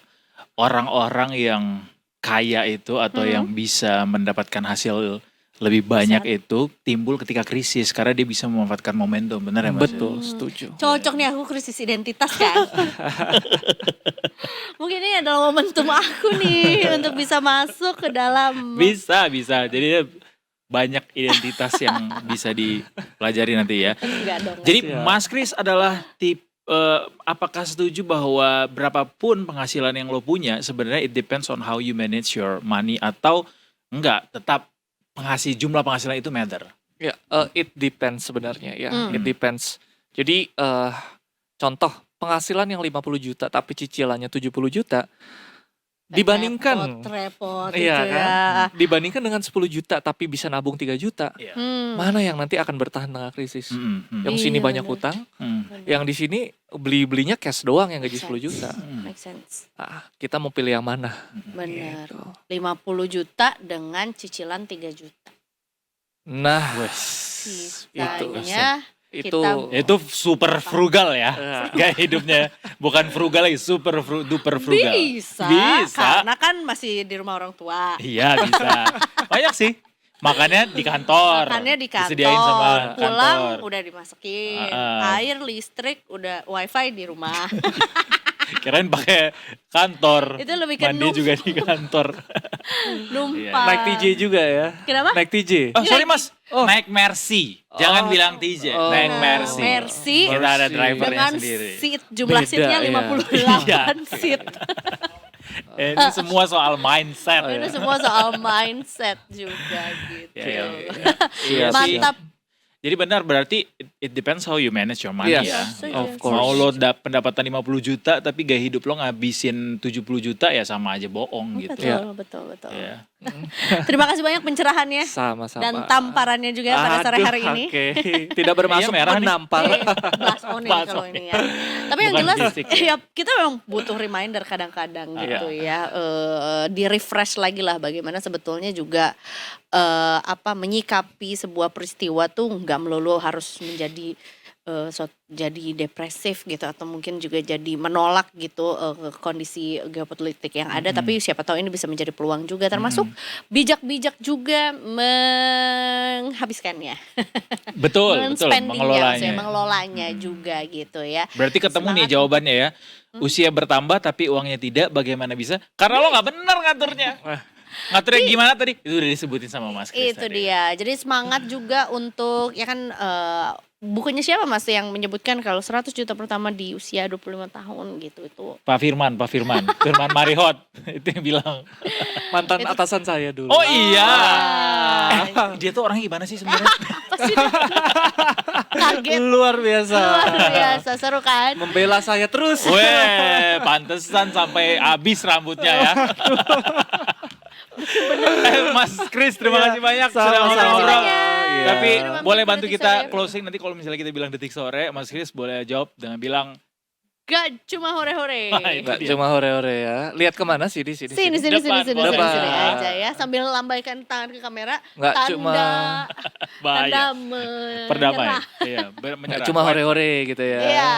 orang-orang yang kaya itu atau yang bisa mendapatkan hasil lebih banyak itu timbul ketika krisis karena dia bisa memanfaatkan momentum, benar ya Mas? Betul, setuju. Cocok nih aku krisis identitas kan. Mungkin ini adalah momentum aku nih untuk bisa masuk ke dalam. Bisa. Jadi banyak identitas yang bisa dipelajari nanti ya. Enggak dong. Jadi Siap. Mas Kris adalah apakah setuju bahwa berapapun penghasilan yang lo punya sebenarnya it depends on how you manage your money atau enggak, tetap jumlah penghasilan itu matter? Ya, it depends sebenarnya ya. It depends. Jadi contoh penghasilan yang 50 juta tapi cicilannya 70 juta, Dibandingkan repot iya gitu kan? ya. Dibandingkan dengan 10 juta tapi bisa nabung 3 juta. Iya. Mana yang nanti akan bertahan tengah krisis? Yang Iya, sini banyak bener. utang, Hmm. yang di sini belinya cash doang yang gaji 10 juta. Make sense. Kita mau pilih yang mana? Benar. Gitu. 50 juta dengan cicilan 3 juta. Nah, Sisanya itu Itu super frugal ya. Ya. Gaya hidupnya. Bukan frugal lagi, duper frugal. bisa, Bisa. karena kan masih di rumah orang tua. Iya bisa. Banyak sih. Makannya di kantor. Makannya di kantor, Disediain sama pulang kantor. udah dimasakin, Ah. air, listrik, udah wifi di rumah. Kirain pakai kantor. Itu lebih ke Mandi juga di kantor. Numpang. naik TJ juga ya. Kenapa? Naik TJ. Oh sorry mas, naik Mercy. Jangan Oh. bilang TJ, Oh. naik Nah, Mercy. Mercy Kita ada Mercy. drivernya dengan sendiri. seat, jumlah Beda, seatnya ya. 58 seat. Ini semua soal mindset. Itu semua soal mindset juga gitu. Ya, Iya, Mantap. Jadi benar berarti it depends how you manage your money Yes, ya. Setuju. of course. Mau lo pendapatan 50 juta tapi gaya hidup lo ngabisin 70 juta ya sama aja bohong gitu. Betul, betul, betul. Ya. Terima kasih banyak pencerahannya Sama-sama. dan tamparannya juga pada sore Aduh, hari ini. Oke, tidak bermaksud Iya, merah nih. menampar. Blast on ini Blast kalau on. ini ya. Tapi yang Bukan jelas fisik ya. ya kita memang butuh reminder kadang-kadang gitu ya. Di refresh lagi lah bagaimana sebetulnya juga menyikapi sebuah peristiwa tuh nggak melulu harus menjadi jadi depresif gitu atau mungkin juga jadi menolak gitu kondisi geopolitik yang ada, tapi siapa tahu ini bisa menjadi peluang juga, termasuk bijak-bijak juga menghabiskannya, Betul, betul men-spendingnya, maksudnya mengelolanya. mengelolanya juga gitu ya. Berarti ketemu nih Semangat. jawabannya ya. Usia bertambah tapi uangnya tidak, bagaimana bisa? Karena lo nggak benar ngaturnya. Ngaturnya gimana tadi? Itu udah disebutin sama Mas Kris Itu tadi. dia. Jadi semangat juga untuk ya kan bukunya siapa Mas yang menyebutkan kalau 100 juta pertama di usia 25 tahun gitu itu. Pak Firman Firman Marihot itu yang bilang. Mantan atasan saya dulu. Oh iya. Ah. Dia tuh orangnya gimana sih sebenarnya? Apa sih? Kaget. Luar biasa. Luar biasa seru kan? Membela saya terus. Weh, pantesan sampai habis rambutnya ya. Mas Kris, terima kasih banyak sudah Sama-sama. ngobrol-ngobrol. Terima kasih banyak. Tapi Sudah mampir boleh di bantu Detik kita Sore. closing nanti kalau misalnya kita bilang detik sore, Mas Kris boleh jawab dengan bilang Gak cuma hore-hore. Itu Nggak dia. cuma hore-hore ya. Lihat kemana sini. Sini Depan, sini boleh. aja ya sambil lambaikan tangan ke kamera. Nggak Tanda cuma bahaya. Perdamai. menyerah. Iya, nggak menyerah. cuma hore-hore gitu ya. Iya,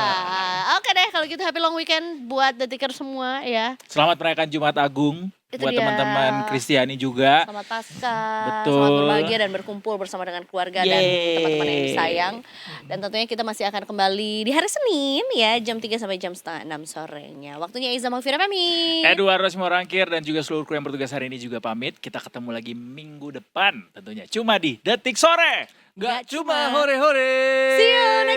oke deh kalau gitu happy long weekend buat Detiker semua ya. Selamat merayakan Jumat Agung Itu buat dia. teman-teman Kristiani juga. Selamat Pasca, Betul. selamat berbahagia dan berkumpul bersama dengan keluarga dan Yeay. teman-teman yang disayang. Dan tentunya kita masih akan kembali di hari Senin ya, jam 3 sampai jam setengah 6 sorenya. Waktunya Iza Mafira pamit. Eduardo Simorangkir dan juga seluruh kru yang bertugas hari ini juga pamit. Kita ketemu lagi minggu depan tentunya. Cuma di Detik Sore. Nggak cuma hore-hore. See you next